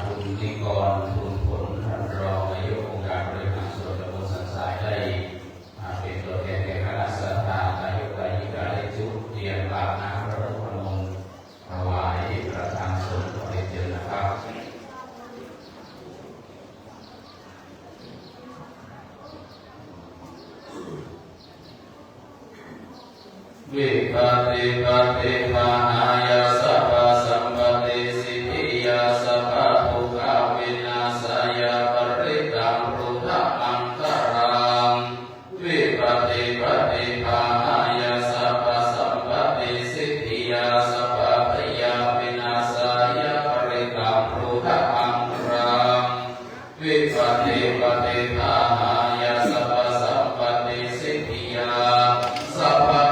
คุณนิกรทูลผลท่านรองนายกองค์การบริหารส่วนตำบลสันทรายได้เป็นตัวแทนแก่คณะสัตยาธินายกได้ยินได้จุดเทียนปากน้ำพระพุทธมนต์ถวายประธานสงฆ์ขอเรียนเชิญนะครับวิปัสสิปัสสิมหายาสัพพะสัมปติสิทธิยาสัพพะทุกขวินาศยาปริตังพุทธอังคารังวิปัสสิปัสสิมหายาสัพพะสัมปติสิทธิยาสัพพะพยาวินาศยาปริตังพุทธอังคารังวิปัสสิปัสสิมหายาสัพพะสัมปติสิทธิยาสัพพะ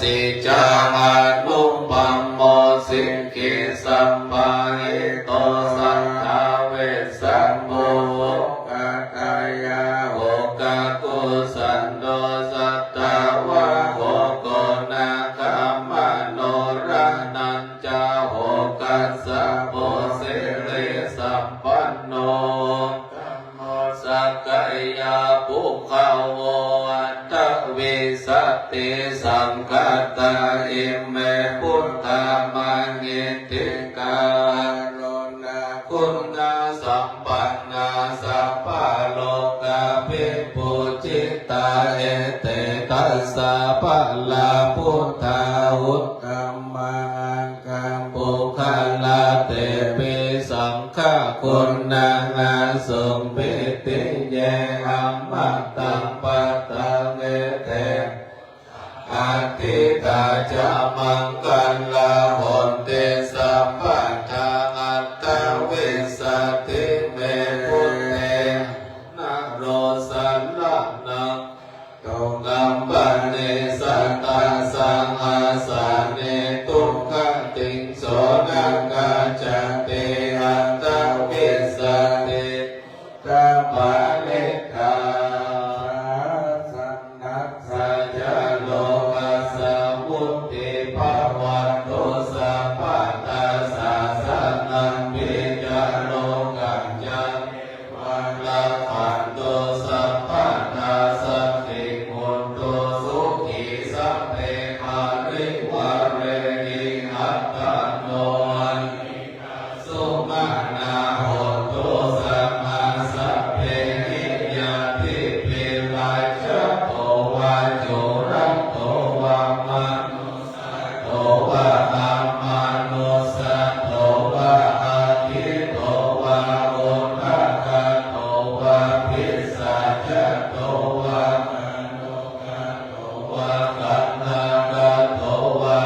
สิจานุปัมโมสิกิสัมปะหิโตสัทธาเวสสัมโมโหกตายาโหกกุสันโดสัตตาวะโหโกนาคัมมโนรานัญจาโหกัสสะโพสิริสัมปันโนธัมโมสักกายาปุคขโวอัตตวิสัตติสังกัตตาอิเมพุทธามังอิติกาโรนาคุณาสัมปันนาสัพพะโลกาภิปุจิตาเอเตตัสสะปะลาพุทธาอุตตมังกัมปุคลาเตปิสังฆคุณังอาสุมปิติเยอัมมะตังปะตังเอเตอาทิตาจามังกัลลาหนเตสัมปัฏฐาอัตตวิสัตติเมพุทเตนะโรสันนะนังโตกัมปะเนสัตตาสังอาสาเนตุขติงโสนังกาจติอัตตวิสัตติตัมปะเนกาสันนัสสะจโลกัสสะมุตติภาวันโตสัพพะตัสสะสันนังปิจโลกัญจวันละขันโตสัพพะตัสสะติมุตโตสุขีสัพเพมาริวะเรหิอัตตโนสุมาณาโหตุสัมมาสัพเพหิยาทิปิราชโตวาจุรัตโตวามานุสัตโตวาอามานุสัตโตวาอาทิโตวาโอทัคคโตวาพิสัจโตวามโนกโตวากันนาโตวา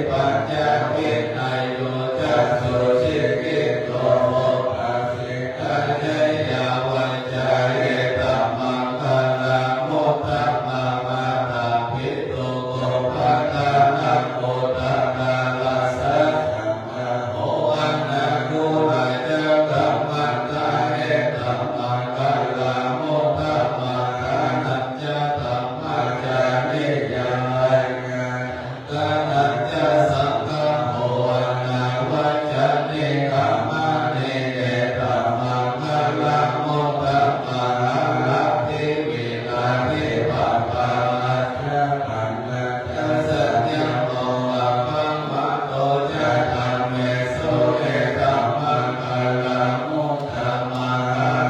ปัญญาวินัยโยจัสสุชิกิโตโมกัสสิกัจจยาวัจจายตัมมังคะนาโมตัมมามาตาภิตุโกภัตตานังโกตตาลาสัจจังโออันนาคุไลเจกัมมันตาเอตัมมังคะลาโมตัมมาทานัจจตัมมาจานิยังไงกานัจจสังฆโมนาวัจจนิกามานิเอตัมมังคะลาโมตัมมาลาภิวิลาภิปัปปาจะขันธ์จะสัญญโมอะปัมมะโตจะธรรมเมสุเอตัมมังคะลาโมตัมมา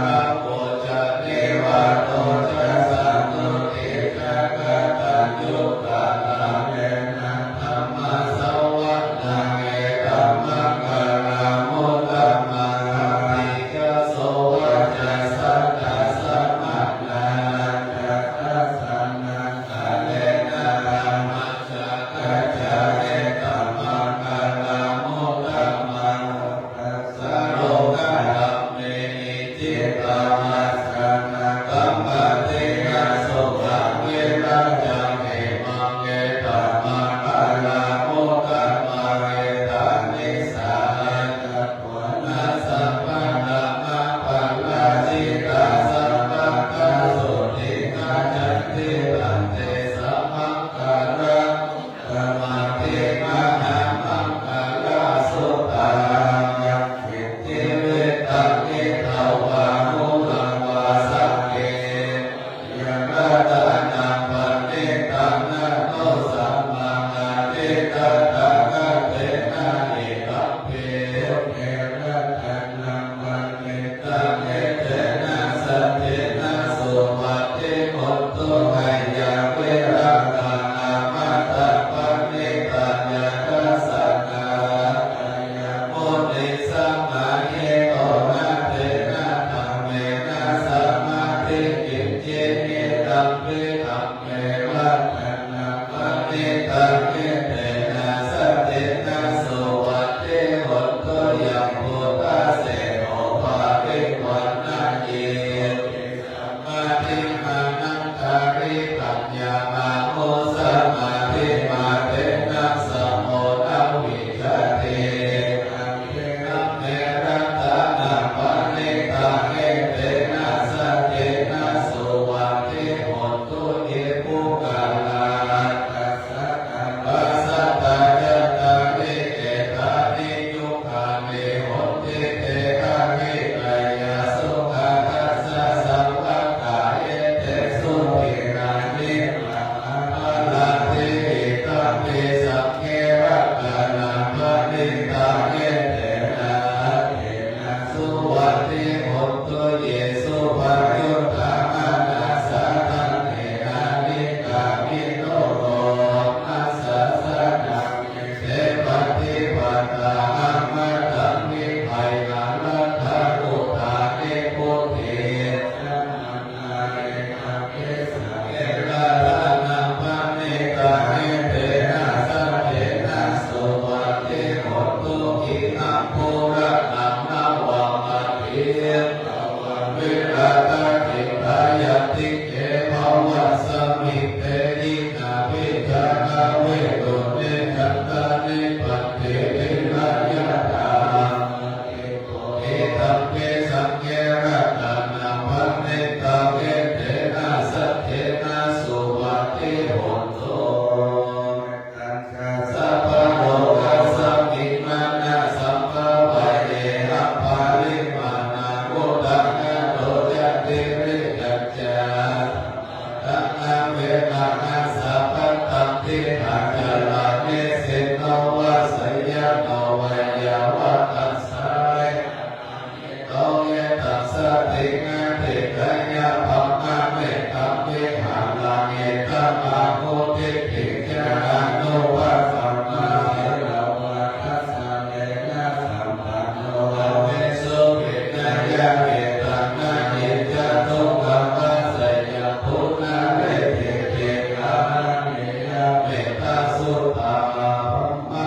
ลาโพจะนิวาโตจะสันตุติจะกตัญญูกะตะเมนะธัมมะสวะนังเอตัมมังคะลาโมตัมมาติกะโสวะจะสัตตะสัมมานาจะตัสสะนังคะเลนะมัจจะกัจจาเอตัมมังคะลาโมตัมมาตัสสะโลกะธัมเมนิจิตตามัสสะนะกัมปะเตนะสุขังเวรัจจังเอมังเอตัมมังคะลาโมตัมมาเอตันนิสานะโวนะสัพพะนะมะปัลลาจิตาสัพพะกะสุติกาจันติตันเตสัมมังคะระธรรมเทมะนะมังคะระสุตังอิทธิวิตังนิทาวานุลังวาสังเกยัมระตานังปันนิตังนะโนสัมมังอาทิตตะคะเตนะอิตัมเปเอระตานังปันนิตังเอเตนะสัตเตนะสุวัตติโหตุให้ยาเวรังคานามัตตะปันนิตัญญาทัสสะนาคายาโมนิสัมมาเอโตนะเตนะธัมเมนะสัมมาทิกิจเจนิตัมปิธัมเมวัฏฏนาปันนิตังเอเตนะสัตเตนะสุวัตติโหตุยัมพุทธะเสโอภาริวันนาเยสัมมาทิมานังคาริปัญญามาโมสัมมาทิมาเตนะสัมโมนาวิจเตอัมเทนะเมรัตตานาปันนิตังเอเตนะสัตเตนะสุวัตติโหตุเอปุกาลาตัสสะปัสสะตะยัตตะเอเอตานิยุคาเมโหติเตกะเมกายาสุขาทัสสะสัมภะกาเอเตสุขิรานิมาอาลาเตตัมเปสังเกระกานังปันนิตังเอเตนะเตนะสุวัตติโหตุเยสุภะยุตตะอานาสะทันเตนะนิกามิโนโรนัสสะสะนังเตปฏิปัตตาอัมมะตังวิภัยนาลัทธาอุทานิพุทธิสัมมานาเรนะเกสะเอระระนังปันนิตังเอเตนะสัตเตนะสุวัตติโหตุอินังภูระนังนวามาภิวิรัตติตายติเกภวะสมิเตนินาภิจานาเวตุเนจัตตานิปัตติวิรัยตาเอตัมเปสังเกระตานังปันนิตังเอเตนะสัตเตนะสุวัตติโหตุสัพพะโลกัสสมิมานะสัมภวะเยอะภาริมานาโกตังนะโตจะเตริกัจจาตังนะเวนะนะสัพพะตังทิทังจาลาเนสิโนวะสยโนวัยยวะตัสสะโตเยตัสสะติงะติกะยะภัมมะเมตัมวิหารังเอตัมมาโคติภิกขะอนุวะสัมมาเอราวะทัสสะเนนะสัมปันโนเวสุภิกขะยะเอตังนะอิจะตุกัมมะสยพุทธะเวทิภิกขะเมยะเมตตาสุตตาภัมมะ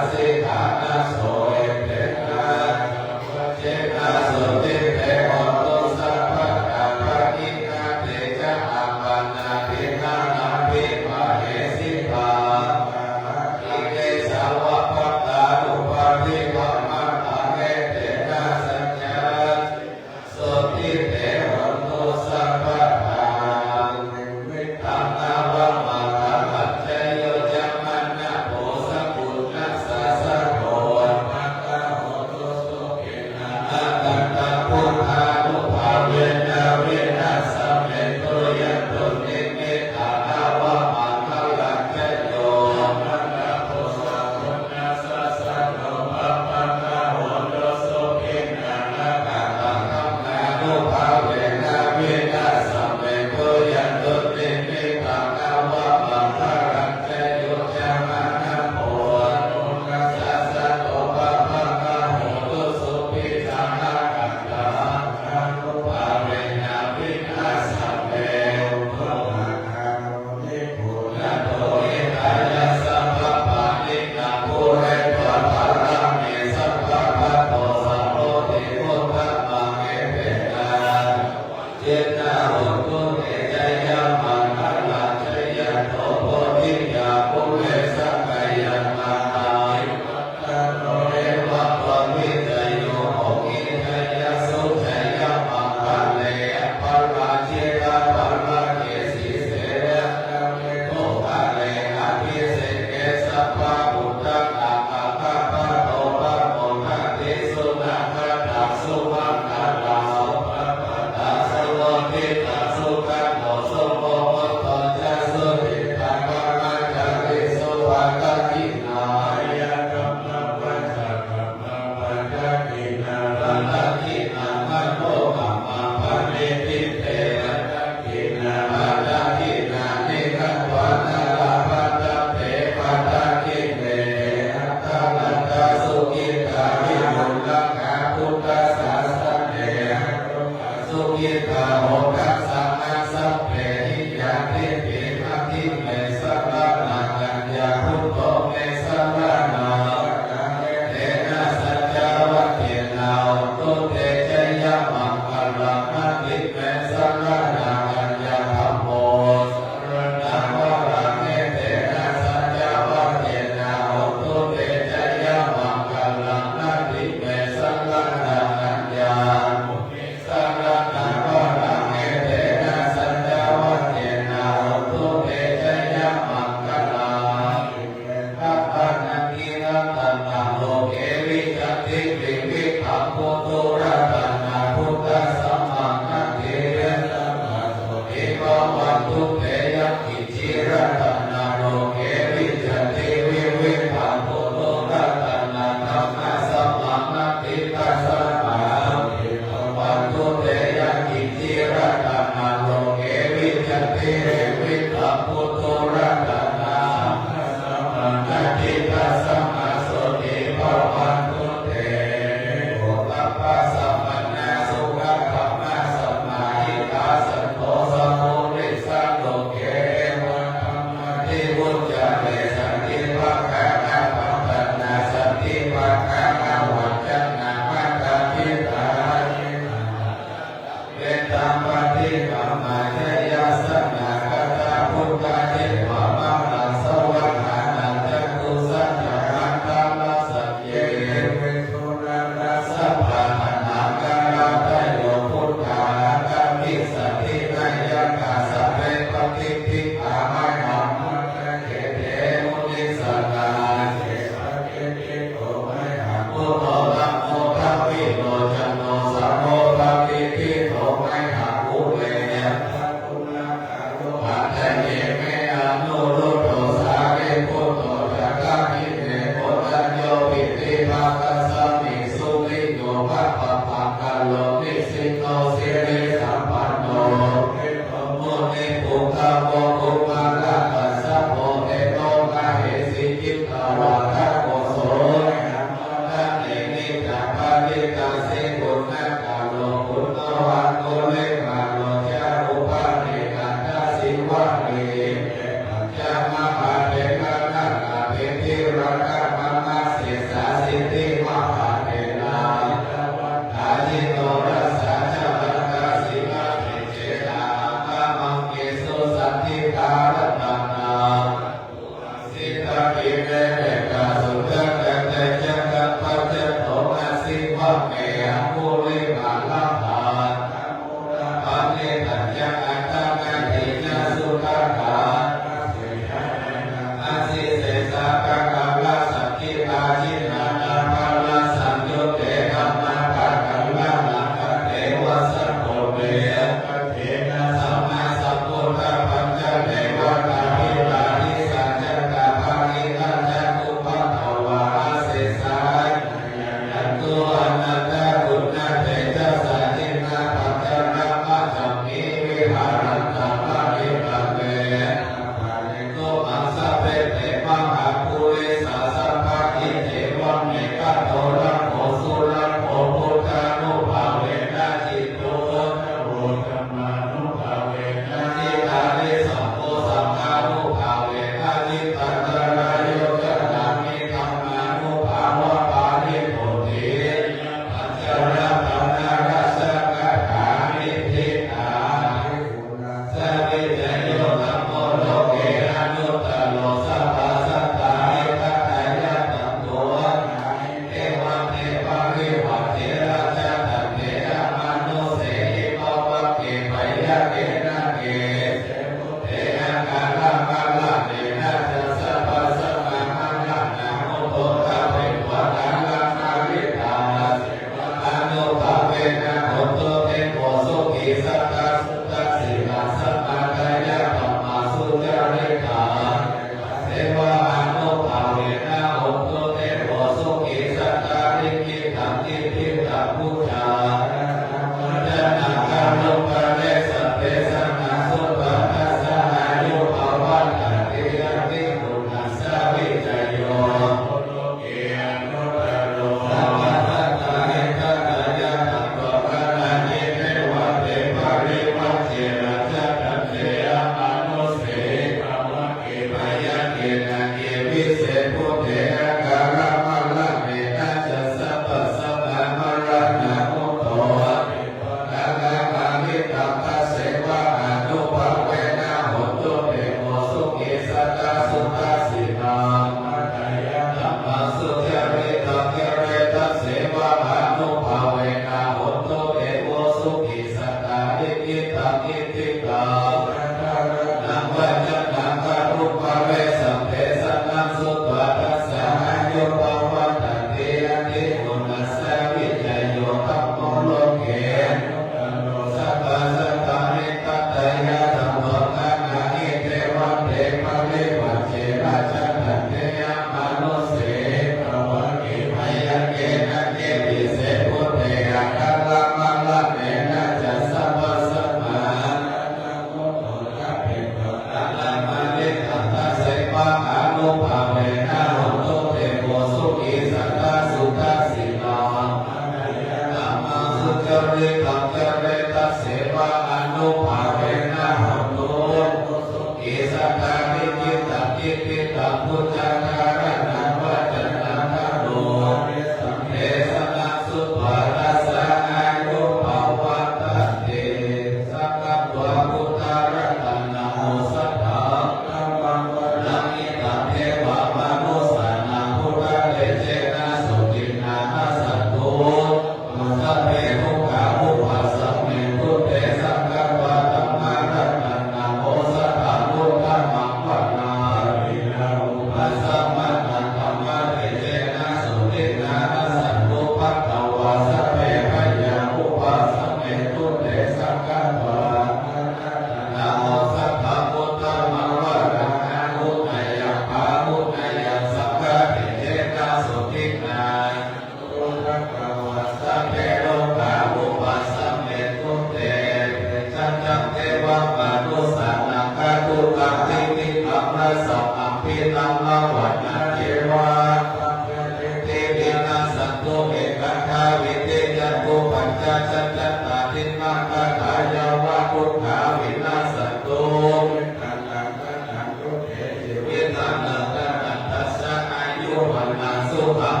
สุขัง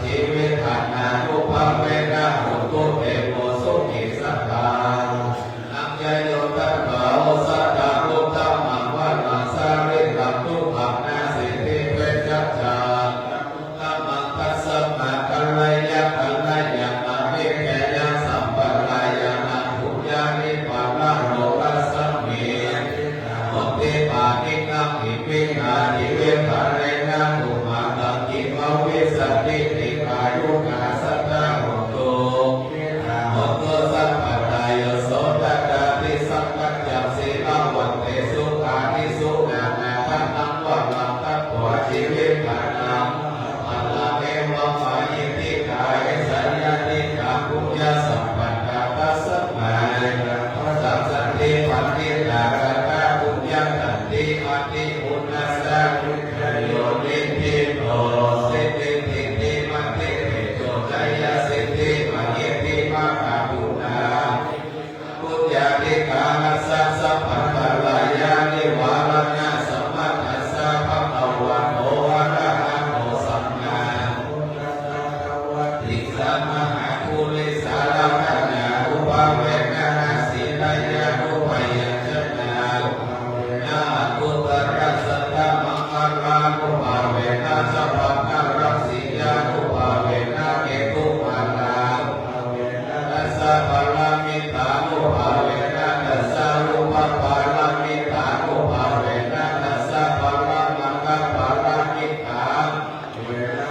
ชีวิตานาทุภเวนะหุตุเตโมสุขิสัตตานังยโยตัสสะโอสัตตะทุกขมังวัฏังสาริตังทุกขังนาสิทิเวชัจจาธัมมังคัสสะมะกัลยะกัลยะมะวิเกยะสัมปะรายะนะทุยานิปานะโลกัสสมิมุตติปานิกังอิปินาทิเวภะเรนะตุมาตังกิภวิสัตติติกายุกาสัตตะโหตุโหตุสัพพะทายโสตัตตะติสัพพัญญสีลาวันเตสุขานิสุนานาทันนังวะลังตัตถวชีวิตานังอัลลาเมวะมายิติกายสัญญาติกาปุญญาสัมปันตาตัสสะสัพสันติปันติตากะตาปุญญาตันติอาติอุณัสสะโยนิทิโตสิติติติมัตติโตใจยสิติมหิติมะคะปุณาปุญญาติกานัสสะสัพพะลายานิวาลนะสัมมาทัสสะภะคะวะโตอะระหะโตสัมมาทิสัมมาภูริสารพันนาอุปเวนะสีลายานุปยัญชนะนาคุตระสัทธะมังคลานุภาเวนะสัพพะกรัสสิยานุภาเวนะเกตุมาลาตัสสะภะละมิตานุภาเวนะตัสสะรูปภะละมิตานุภาเวนะตัสสะภะละมังคภะละมิตา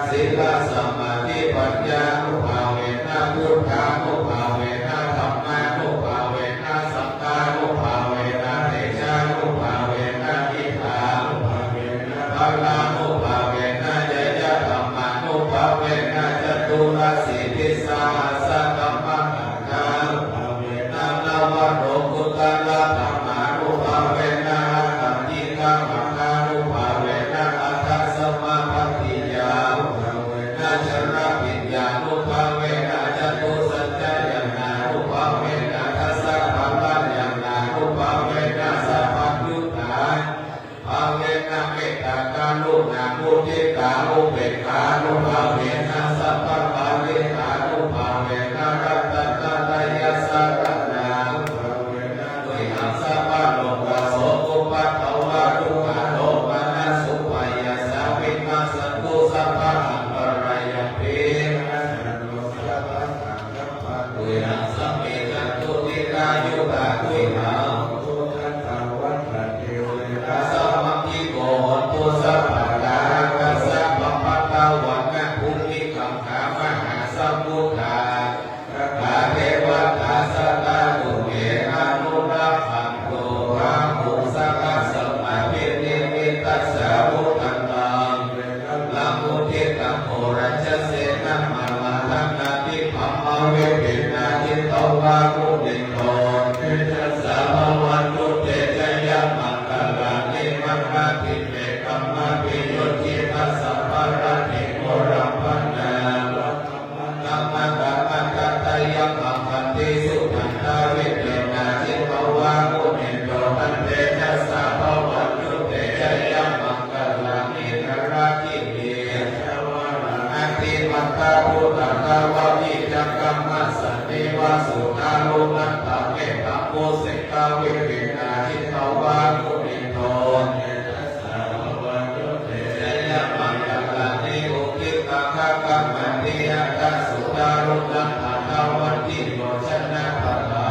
ศีลสมาธิปัญญานุภาเวนะพุทธานุภาเวนะธัมมานุภาเวนะสังฆานุภาเวนะเตชะนุภาเวนะอิทธานุภาเวนะภะลานุภาเวนะยะยะธัมมานุภาเวนะจตุรสีติสาหัสสะธัมมังคังนุภาเวนะนวโรกุตระธัมมานุภาเวนะตัมญิกังมังคานุภาเวนะอัตถสมาปฏิยานุภาเวนะชระปิญญานุภาเวนะจตุสัจจยนานุภาเวนะทัสสะภะละยานานุภาเวนะสัพพัญญุตาภาเวนะเมตตากาลุณามุทิตาอุเบกขานุภาเวนะสัพพะปาริตานุภาเวนะรัตตะตยัสสะรนานุภาเวนะตุหังสัพพะโลกโสกุปะตวะทุกขโลมานะสุปายาสาวิมัสสตุสัพพะอันตรายปิตุหังสัมมิจันตุติกายุตาตุหังสัมมังคิโกหตุสัพพะลาคัสสะปะปะตะวังะภูมิคัมขามหาสัมพุทธาคาเทวตาสัตตาตุเมอนุรักขันตุราหุสักสะมาภินิมิตัสสะพุทธันตังละมุทิตังโหรัจเสนะมัลลังนาติภัมมะเวปินาทิตวะมุนิโตสัพพวันตุเตจยะมังคลานิมังคะติเมกัมมะปิโยจิตัสสะปะระติโมรัมปันนากัมมะกัมมะกัตตยังมังคันติสุขันตาวิเตนะจิตวะมุนิโตตันเตจัสสะภวันตุเตจยะมังคลานิกราคิเมอติมัตตาพุทธตาวะวิจักกัมมะสันติวะสุขาลุนัตตะเมตตาโมสิกาวิปินาจิตวะมุนิโตจยะมังคลานิอุกิตะคะกัมมันติยะตัสสุตารุนันทาวันติโยชนะปะทา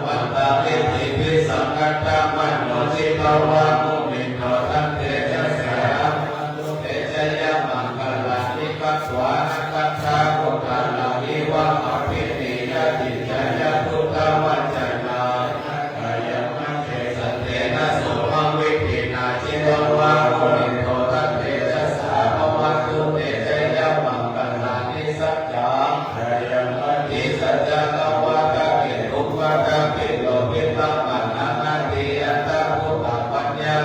วันตาติติวิสังกัตตะมันโนจิตวะมุนิโตทันเตจัสสะเตจยะมังคลานิกัสสวานะกัตถาพุทธานาวิวะอภินิยติจยะพุทธวัจนะกายมังเทสันเตนะสุมังวิปินาจิตวะมุนิโตทันเตจัสสะภวันตุเตจยะมังคลานิสัจจังกายมังติสัจจะตวะกะกิทุกขะกะกิโลภิตะมันะนาติยัตตะพุทธปัญญา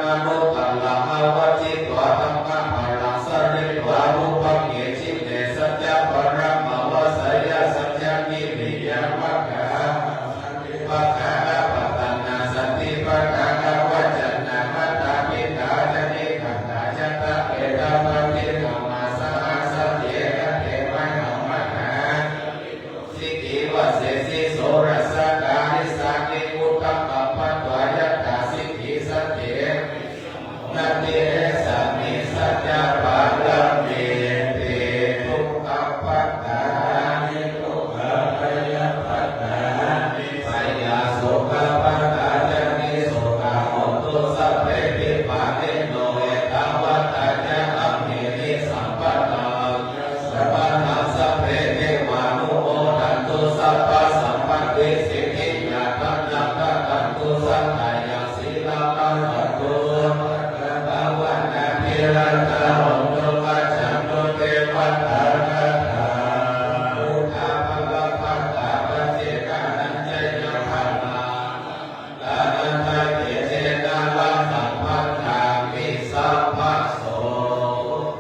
มนุษย์ตัลลังอวจิตวะธรรมะพลังสริวะรูปเกจิเตสัจจะปรมวสยสัจจะนิริยวัคคะวัคคะปัตตนาสติปัฏฐานวัจนะมัตตาปิตาจนิขันธาจตะเอตปฏิโมมาสหัสเยนะเทวะนัมมะหาสิกิวะเสสิโสรัสสะกานิสังนิพุทธังกัปปะตวายตาสิกิสัจเจนาเตสัมมิสัจจะปะลัมเมเตทุกขปัตตานิทุกขพยาปัตตานิพยาโสภปัตตาจนิโสภาโหตุสัพเพปิปาเนโนเอตวัตตาจะอัมเหนิสัมปัตตังสัพพะสัพเพเทวานุโมทันตุสัพพะสัมปัตติสิทธิยาตัญญังตันตุสัตตายังศีลาปัสสตุภาวนาภิรัตาโหตุปัจจันตุเทวัตตานาถาพุทธาภวปัตตาปฏิกานัญจยพันนาลานันทะเกเจนาลังสัมพันธามิสัพพะโส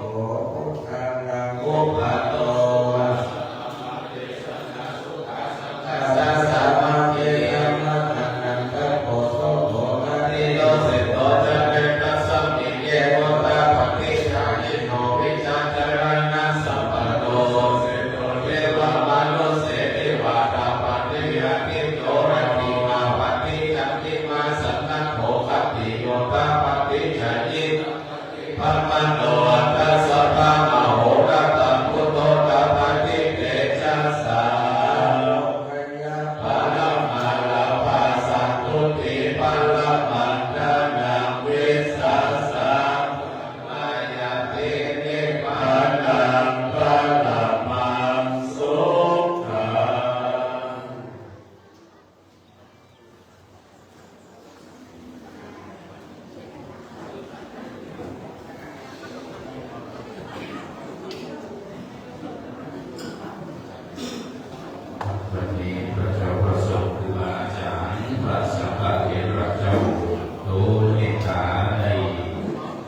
พุทธังอุปโตสัสสะมะเยยังมะทังนันทะโพโสโหมะนิโยเสโตจะเป็นนัสสัมมิเยวตาปฏิชายิโนวิชาจารณะสัมปันโนเสโตเทวมนุสเสติวาตาปฏิยาติโตระติมาปฏิจันติมาสันนัโภคติโยตาปฏิชายิพัมมโนอัตตสัพพะมโหรตังพุทโธตปฏิเตจัสสาปานามาลาภาสันตุติปาลมันดานังวิสัสสะมายาตินิพพานังพระมังสุขัง วันนี้พระเจ้าประสงค์ครูบาอาจารย์พระสังฆเถระเจ้าโดยเมตตาได้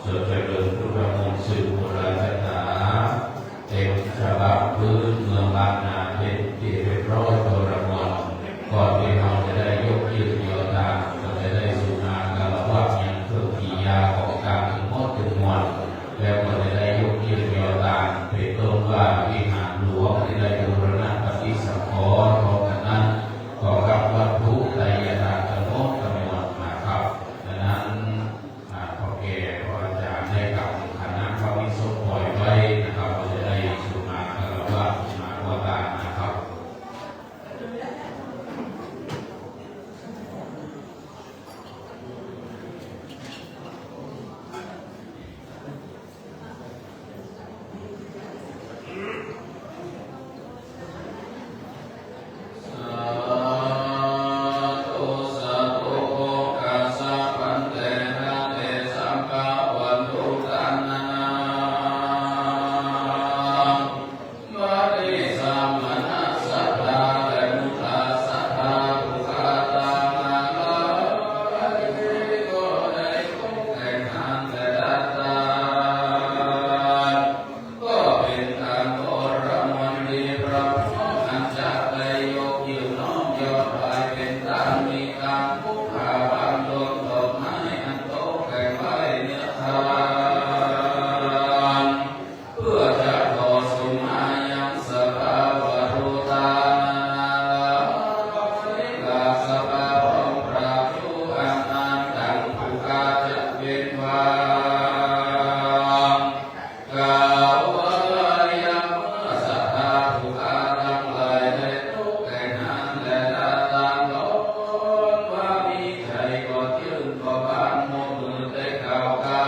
สวดเจริญพุทธมนต์สืบโบราณศาสนาเต็มฉบับพื้นเมืองบ้านนาเป็นที่เรียบร้อยโดยระบบก่อนที่เราจะได้ยกยืนยอตามก็จะได้สุนาการว่ายังเครื่องกิยาของการถึงมดถึงวันแล้วก็จะได้ยกยืนยอตามเป็นต้นว่าวิหารหลวงที่ได้บูรณะปฏิสังขรณ์ของนั้นขอรับวัตถุไตรยาทั้งหมดทั้งมวลนะครับดังนั้นพอแก่พออาจารย์ได้กล่าวคณะพระวิสุทธิ์ปล่อยไว้นะครับเราจะได้สุนาการว่าการนะครับ ก็บางโมมือได้ข่าวกา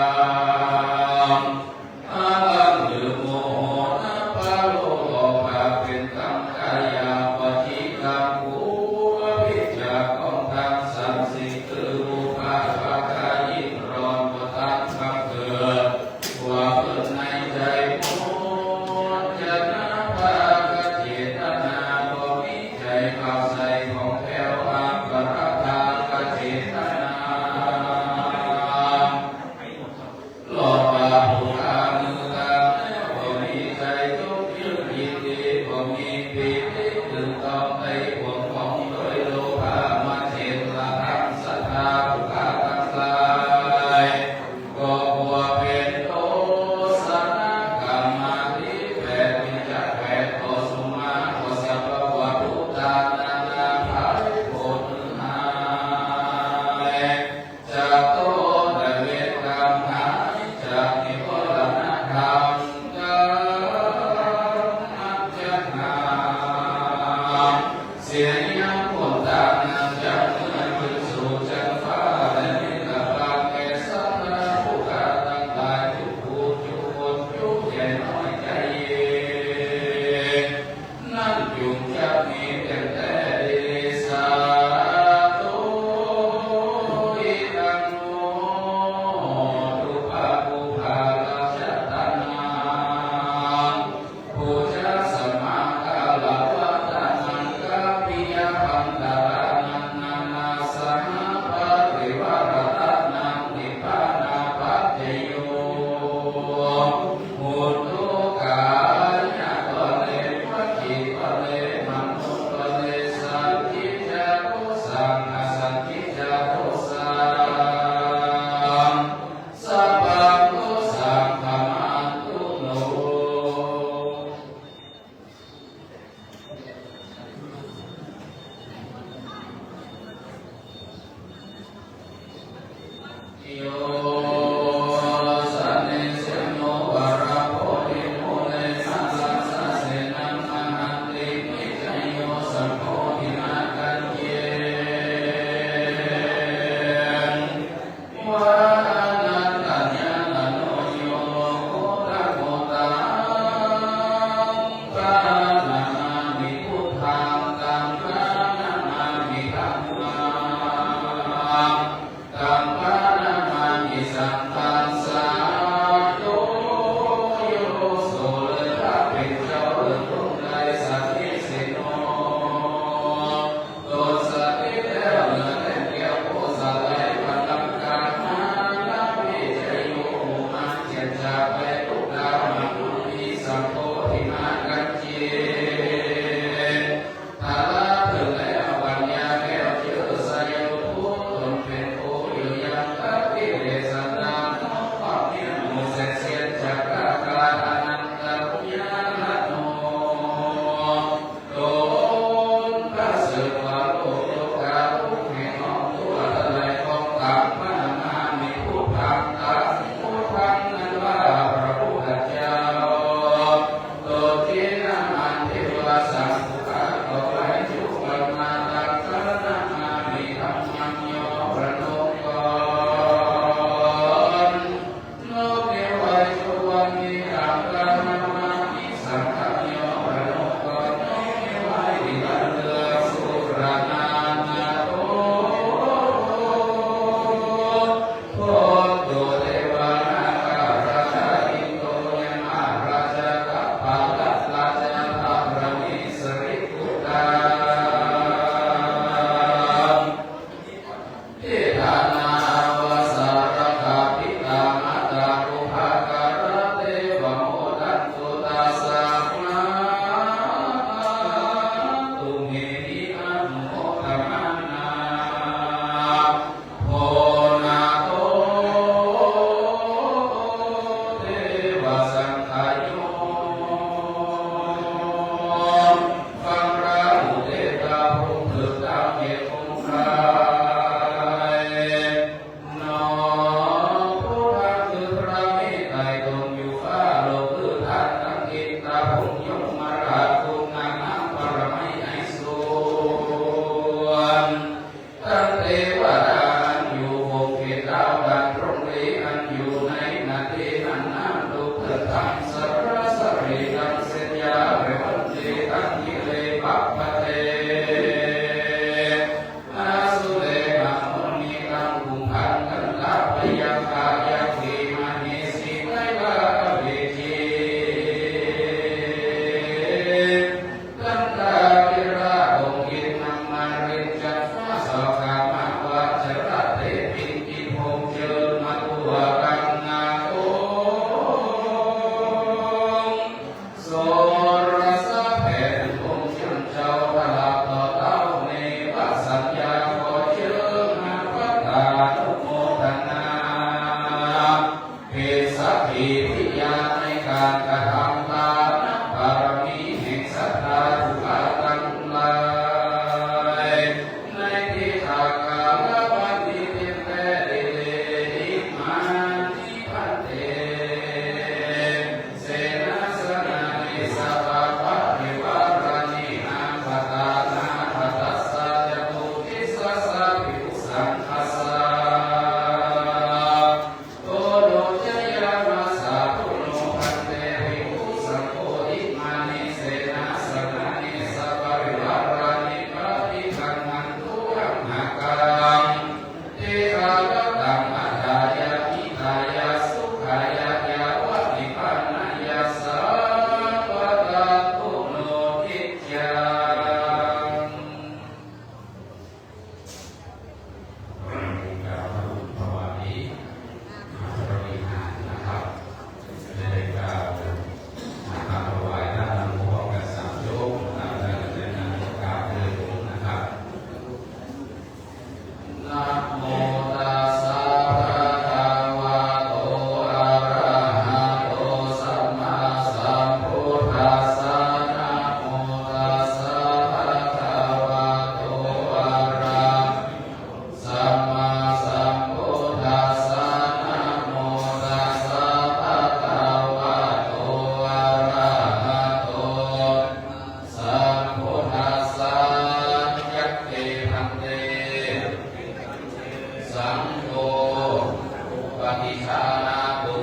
นาตุ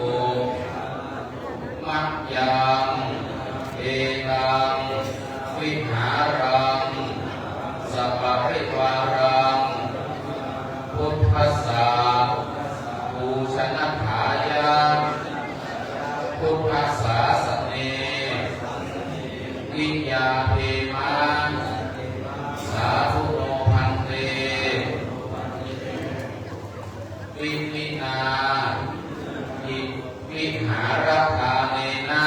มัจยังเอตังวิหารังสัพพะริวารังพุทธัสสะปูชนะถายาพุทธัสสะสเนวิญญาเภมาสาธุโนพันเตวิมินาอิวิหารธาเนนะ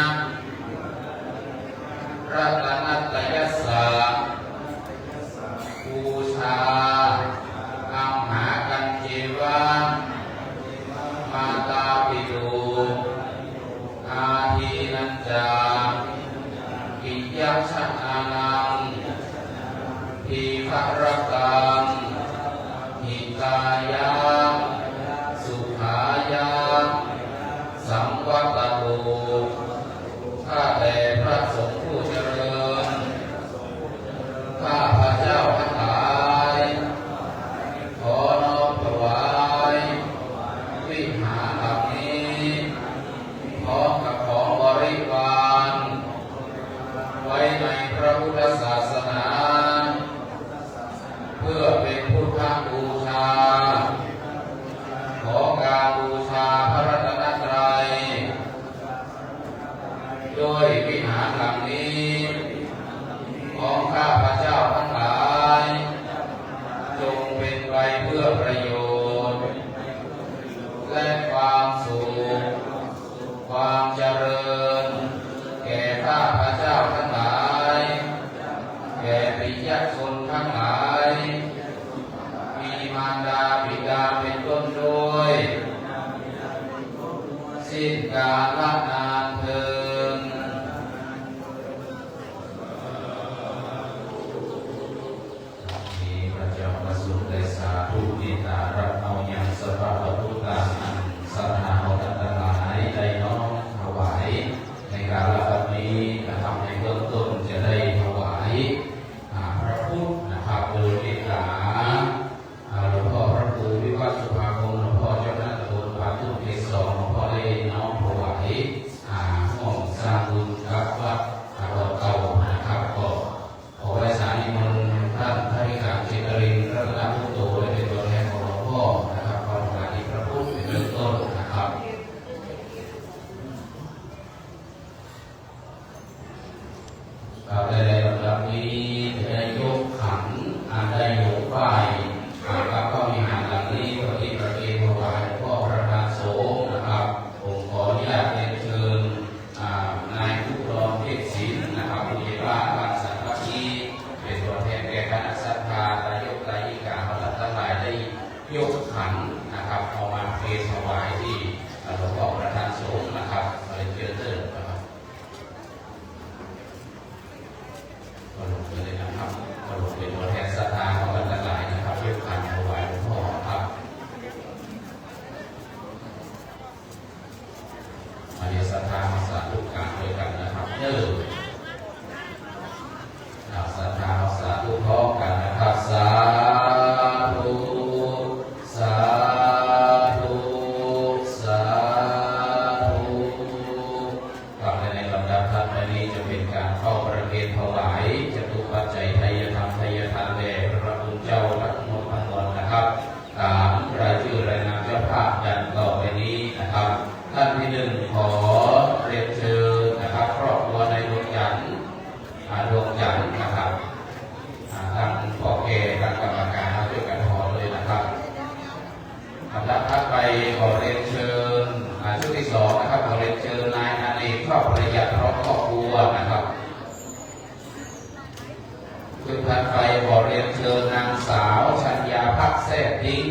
รัตนัตยัสสะบูชาอัมหากันเจวะมาตาปิโดอาทินันจาปิยัชนานังทีฆรกังหิตายาสุขายาสัมวัตโตข้าแต่พระสงฆ์ผู้เจริญข้าพระเจ้าทั้งหลายขอน้อมถวายวิหารหลังนี้พร้อมกับของบริวารไว้ในพระพุทธศาสนาเพื่อเป็นพุทธบูชาขอการบูชาพระรัตนตรัยด้วยวิหารหลังนี้ของข้าพระเจ้าทั้งหลายจงเป็นไปเพื่อประโยชน์และความสุขความเจริญแก่ข้าพระเจ้าทั้งหลายแก่ปิยชนทั้งหลายมีมารดาบิดาเป็นต้นด้วยสิ้นกาลนานเทินมีพระเจ้าประสูติได้สาธุนิตารับเอาอย่างสภาพพุทธานันสรณาเอาทั้งหลายได้น้อมถวายในการละบัดนี้นะครับในเบื้องต้นจะได้ถวายพระพุทธนะครับโดยเมตตาหลวงพ่อพระครูวิวัฒน์สุภาคมหลวงพ่อเจ้าคณะตำบลป่าทุ่งเขตสองหลวงพ่อได้น้อมถวายห้องสร้างบุญกับวัดเก่านะครับก็ขอไว้สานิมนต์ท่านท่านวิการเจตรินรัตนพุทโธได้เป็นตัวแทนของหลวงพ่อนะครับขอถวายพระพุทธเป็นเบื้องต้นนะครับในลำดับนี้ได้ยกขันได้ยกป้ายกับพระวิหารหลังนี้ปฏิประเคนถวายหลวงพ่อประธานสงฆ์นะครับผมขออนุญาตเรียนเชิญนายผู้รองเทศศิลป์นะครับผู้ใหญ่บ้านบ้านสันพักีเป็นตัวแทนแก่คณะศรัทธาตายกตายิกาพระทั้งหลายได้ยกขันนะครับเอามาเพลถวายที่หลวงพ่อประธานสงฆ์นะครับเรียนเชิญเถิดนะครับก็ลงไปเลยนะครับก็ลงเป็นตัวแทนศรัทธาของทั้งหลายนะครับยกขันถวายหลวงพ่อครับมาเรียนศรัทธามาสาธุการด้วยกันนะครับศรัทธามาสาธุพร้อมกันนะครับสาธุสาธุสาธุครับในลำดับถัดไปนี้จะเป็นการเข้าประเคนถวายจตุปัจจัยไทยธรรมไทยทานแด่พระคุณเจ้าทั้งหมดทั้งมวลนะครับตามรายชื่อรายนามเจ้าภาพดังต่อไปนี้นะครับท่านที่หนึ่งขอเรียนเชิญนะครับครอบครัวในดวงจันทร์นะครับทางพ่อแก่ทางกรรมการมาช่วยกันขอเลยนะครับลำดับถัดไปขอเรียนเชิญชุดที่สองนะครับขอเรียนเชิญนายอเนกครอบประหยัดพร้อมครอบครัวนะครับชุดถัดไปขอเรียนเชิญนางสาวชัญญาภักดิ์แท้ทิ้ง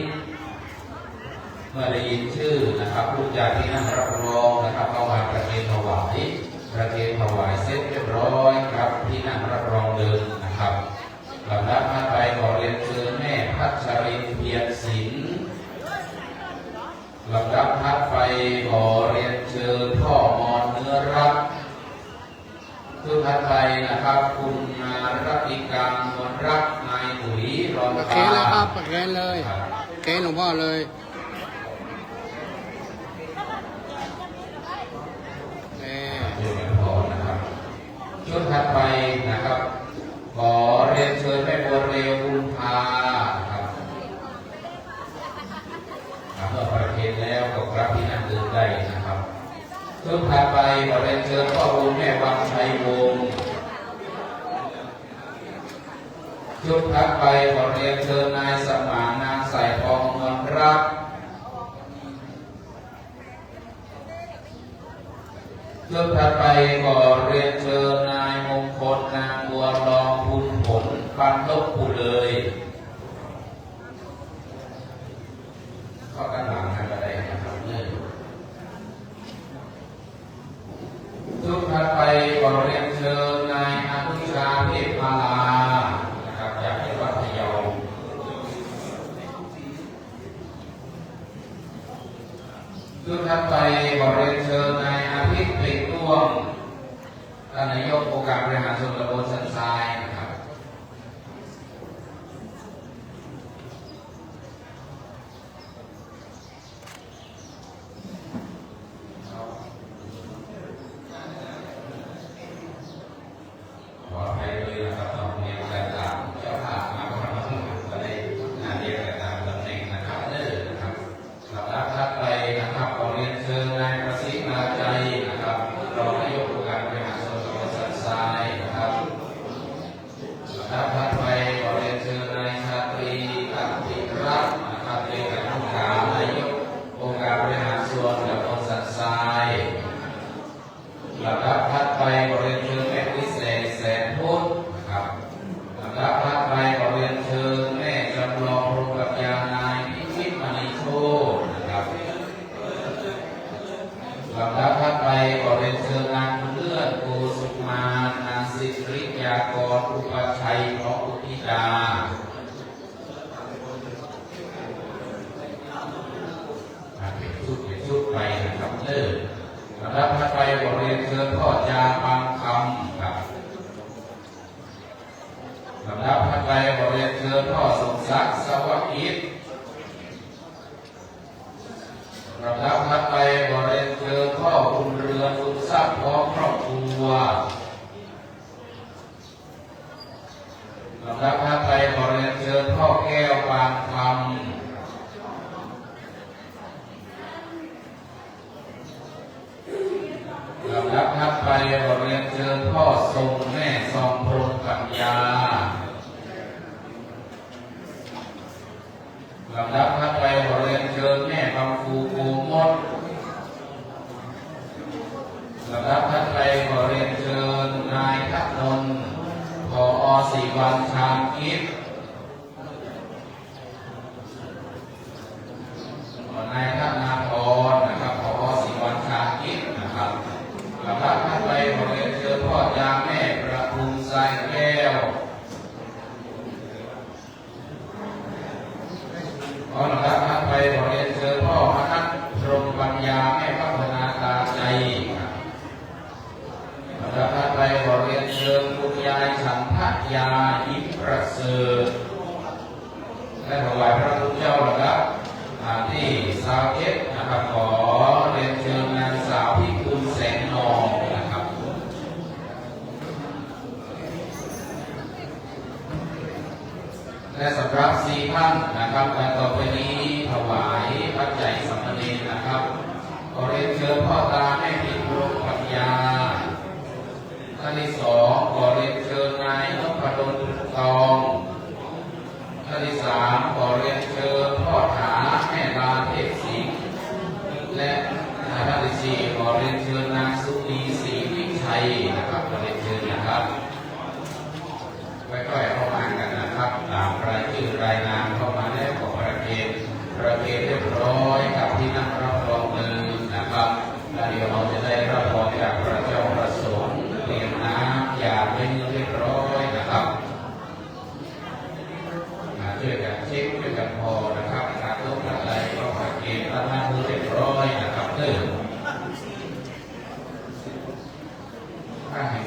เมื่อได้ยินชื่อนะครับลูกจากที่นั่งรับรองนะครับเข้ามาประเคนถวายเสร็จเรียบร้อยครับที่นั่งรับรองเดิมนะครับลำดับถัดไปขอเรียนเชิญแม่พัชรินเพียรศิลป์ลำดับถัดไปขอเรียนเชิญพ่อมอนเนื้อรักชุดถัดไปนะครับคุณรัติการมวลรักนายตุ๋ยรองประเคนแล้วครับประเคนเลยเคนหลวงพ่อเลย รับที่นั่งอื่นได้นะครับชุดถัดไปขอเรียนเชิญพ่อบุญแม่วังชัยวงศ์ชุดถัดไปขอเรียนเชิญนายสมานนางใส่ทองเมืองรักชุดถัดไปขอเรียนเชิญนายมงคลนางบัวรองบุญผลปันลบผู้เลยก็กันหลังอะไรนะครับเนี่ยชุดถัดไปขอเรียนเชิญนายอนุชาเทพมาลานะครับจากจังหวัดพะเยาชุดถัดไปขอเรียนเชิญนายอาทิตย์เปล่งร่วงท่านนายกองค์การบริหารส่วนตำบลสันทรายนะครับขอให้ด้วยนะครับตำแหน่งต่างๆเจ้าภาพมาก็ได้งานเรียกตามตำแหน่งนะครับนะครับลำดับถัดไปนะครับขอเรียนเชิญนายประสิทธิ์นาใจนะครับรองนายกองค์การบริหารส่วนตำบลสันทรายนะครับลำดับถัดไปขอเรียนเชิญนายชาตรีตันติรัตน์นะครับเลขาธิการนายกองค์การบริหารส่วนตำบลสันทรายลำดับถัดไปขอเรียนเชิญแม่วิเศษแสนพุทธนะครับลำดับถัดไปขอเรียนเชิญแม่จำลองโรงกัญญานายพิชิตมณีโชตนะครับลำดับถัดไปขอเรียนเชิญนางเลื่อนโกสุมานางสิริยากรอุปชัยพร้อมอุทิดาเป็นชุดไปนะครับลำดับถัดไปขอเรียนเชิญพ่อจาบางคำครับลำดับถัดไปขอเรียนเชิญพ่อสมศักดิ์สวัสดิ์ลำดับถัดไปขอเรียนเชิญพ่อบุญเรือนบุญทรัพย์พร้อมครอบครัวลำดับถัดไปขอเรียนเชิญพ่อแก้วบางคำลำดับถัดไปขอเรียนเชิญพ่อทรงแม่ทรงพรหมปัญญาลำดับถัดไปขอเรียนเชิญแม่บางฟูโกมดลำดับถัดไปขอเรียนเชิญนายทักนนท์ผอ.ศิวันชามกิจนายทักนาพรนะครับผอ.ศิวันชามกิจนะครับลำดับถัดไปขอเรียนเชิญพ่อจาแม่ประทุมสายแก้วลำดับถัดไปขอเรียนเชิญพ่อมนัสตรงปัญญาแม่พัฒนาตาใจลำดับถัดไปขอเรียนเชิญคุณยายฉันทยายิ้มประเสริฐและถวายพระคุณเจ้านะครับที่สาวเอฟนะครับขอเรียนเชิญนางสาวพิกุลแสงนองนะครับและสำหรับ4ท่านนะครับการต่อไปนี้ถวายปัจจัยสามเณรนะครับขอเรียนเชิญพ่อตาแม่พิมพ์โรงปัญญาท่านที่2ขอเรียนเชิญนายนพดลทองท่านที่3ขอเรียนเชิญพ่อถาแม่ลาเทพสิงห์และท่านที่4ขอเรียนเชิญนางสุนีศรีวิชัยนะครับขอเรียนเชิญนะครับค่อยๆเข้ามากันนะครับตามรายชื่อรายนามเข้ามาแล้วขอประเคนเรียบร้อยกับที่นั่งรับรองมือนะครับแล้วเดี๋ยวเราจะได้รับรองจากพระเจ้าประสงค์เตรียมน้ำยาเป็นเรียบร้อยนะครับช่วยกันเช็คช่วยกันพอนะครับการลบอะไรก็ประเคนรับน้ำเรียบร้อยนะครับถ้าให้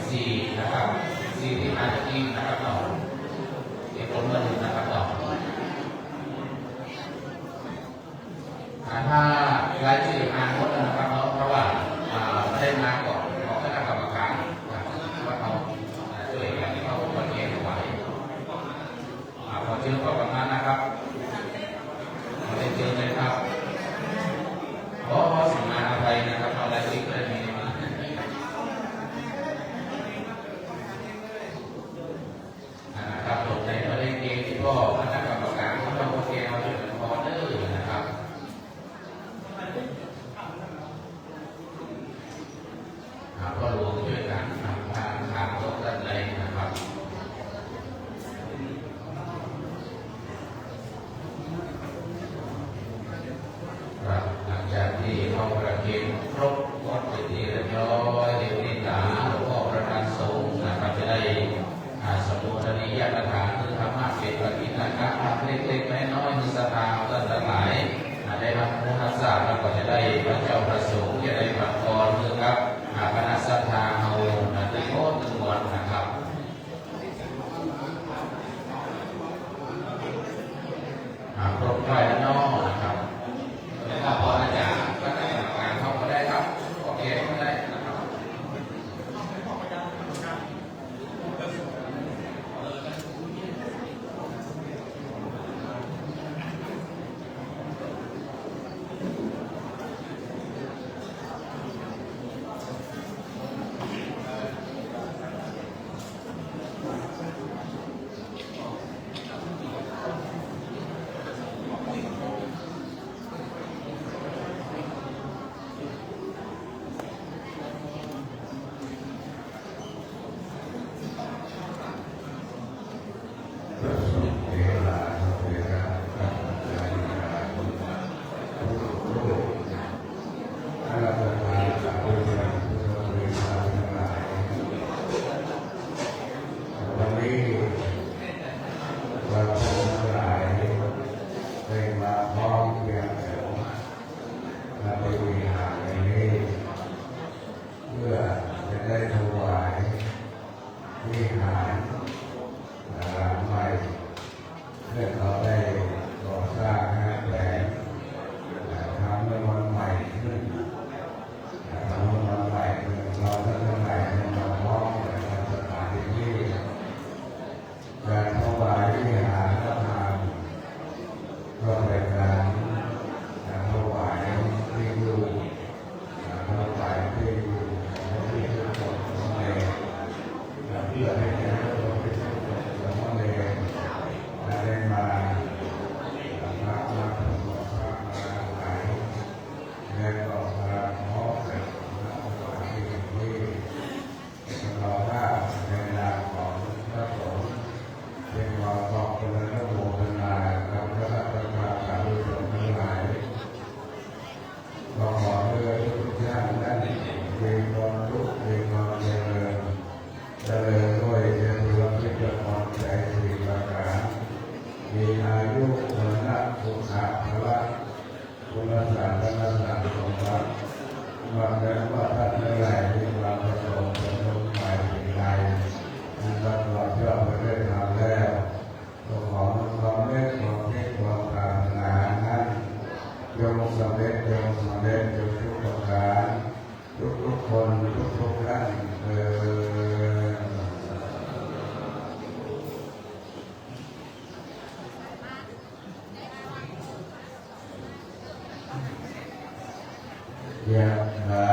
ถา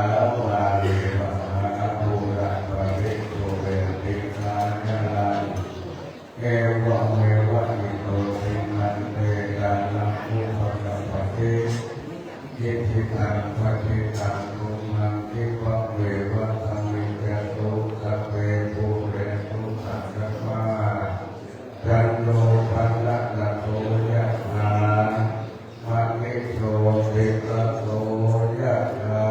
วาริวหาภูราภริโตเวทิสานังเอวะเมวะอิโตทินันเตกาลังอุปกัปปะติยิทิตังปฏิตังตุมังคิปะเววะสัมมิจตุสัพเพภูเรตุสังกปาจันโนภันละละโตยะถามะนิโชติระโตยะถา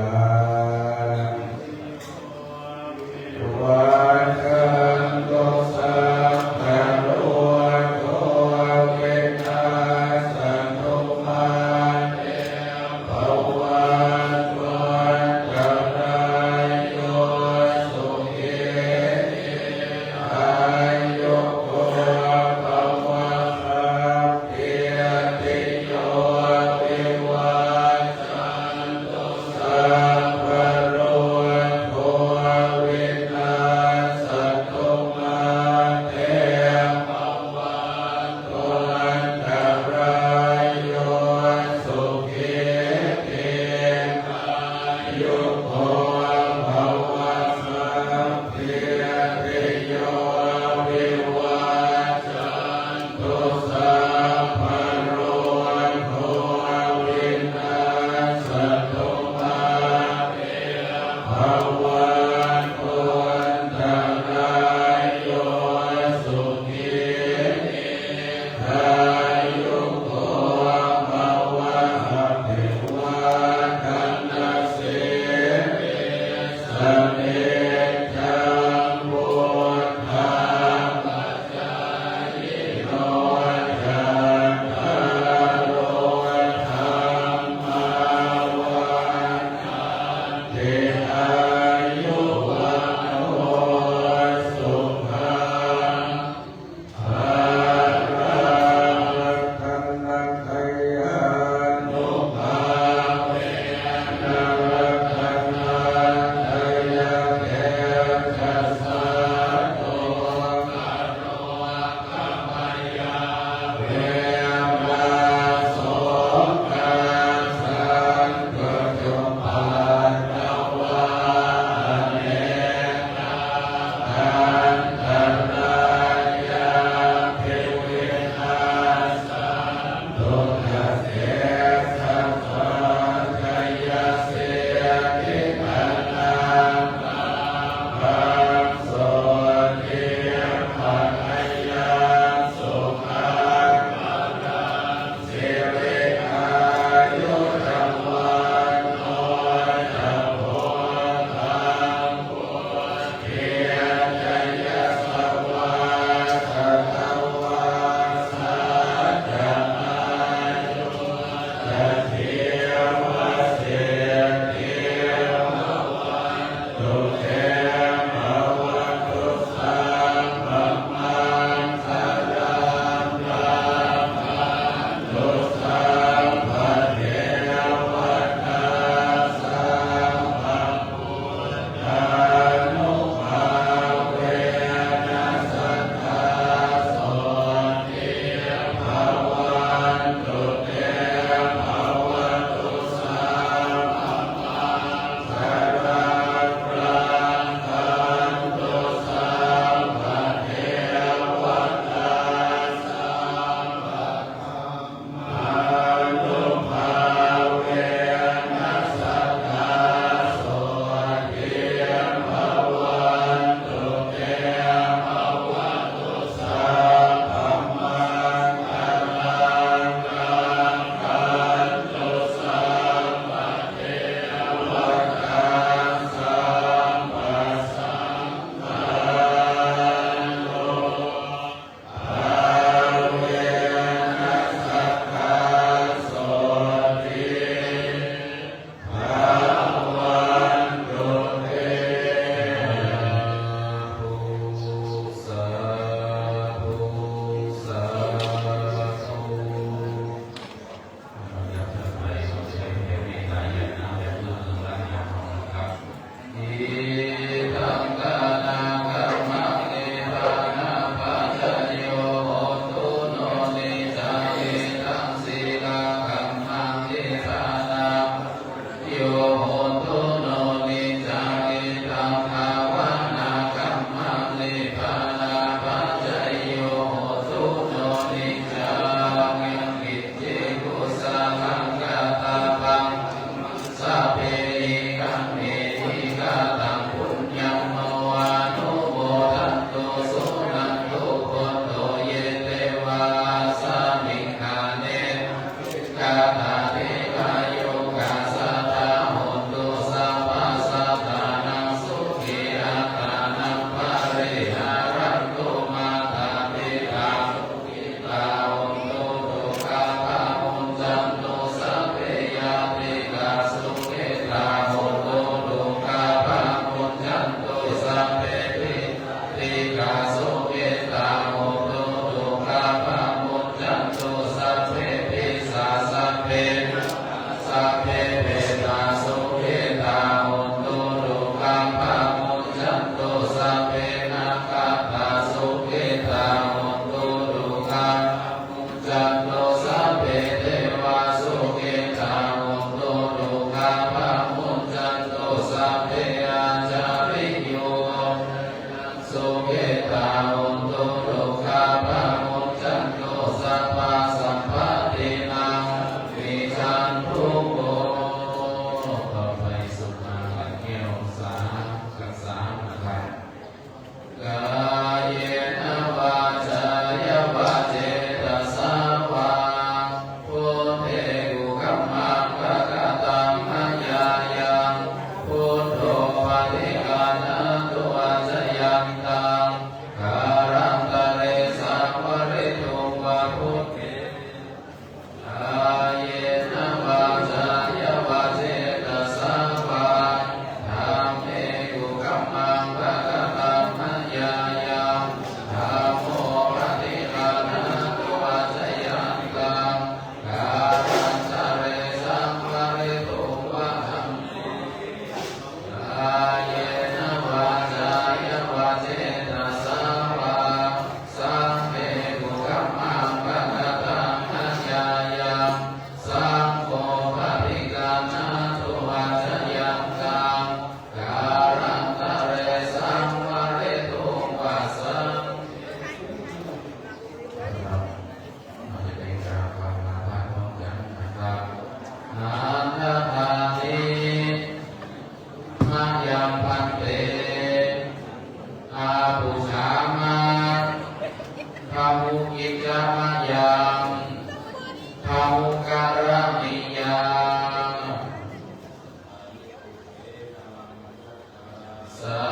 สา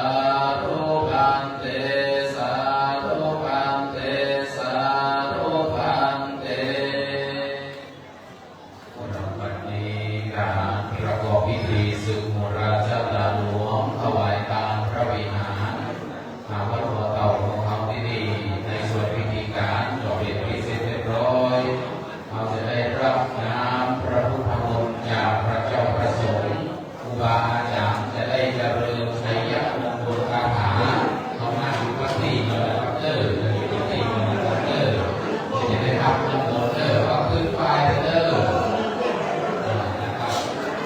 ธุพันเตสาธุพันเตสาธุพันเตวันนี้การประกอบพิธีศึกมุราชดาหลวงถวายตามพระวิหารวัดหัวเต่าของเขาที่นี่ในส่วนพิธีการจบเรียนพิเศษเรียบร้อยเราจะได้รับน้ำพระพุทธมนต์จากพระเจ้าประสงค์ครูบาอาจารย์จะได้เจริญชัยมงคลคาถาเขามาอยู่วัดที่เมืองวัดเตอร์อยู่ที่เมืองวัดเตอร์จะได้รับมงคลเตอร์ว่าขึ้นไปเตอร์นะครับ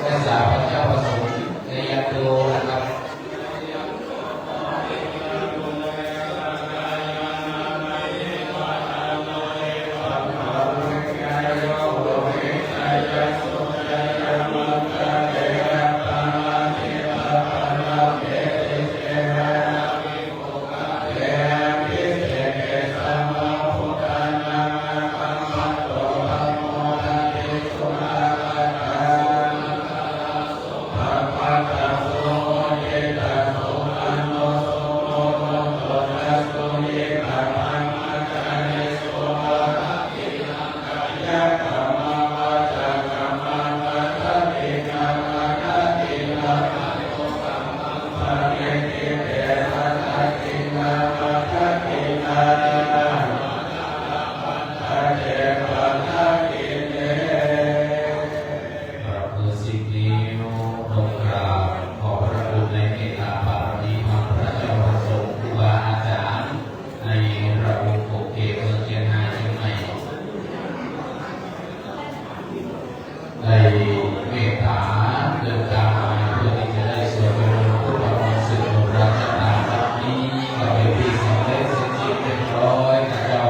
และสาพระเจ้าประสงค์ในยันโดนะครับได้เมตตาเดินทางมาเพื่อที่จะได้สวดมนต์พุทธมนต์ศึกมุราชดาบัดนี้ก็เป็นที่สำเร็จเสร็จสิ้นเรียบร้อยนะเจ้า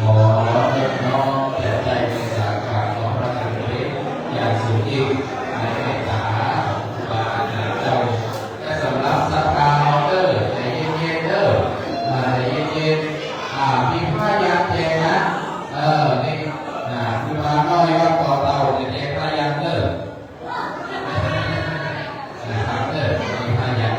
ขอน้อมแต่ใจในสาขาของพระสังฆิอย่างสูงยิ่งในเมตตาของบาอาจารย์เจ้าและสำหรับศรัทธาออเดอร์ใจเย็นๆเด้อใจเย็นๆพี่พระยาเจนะนี่คุณพาน้อยว่าต่อเต่าจะเทพระยันเด้อนะครับเด้อมีพระยัน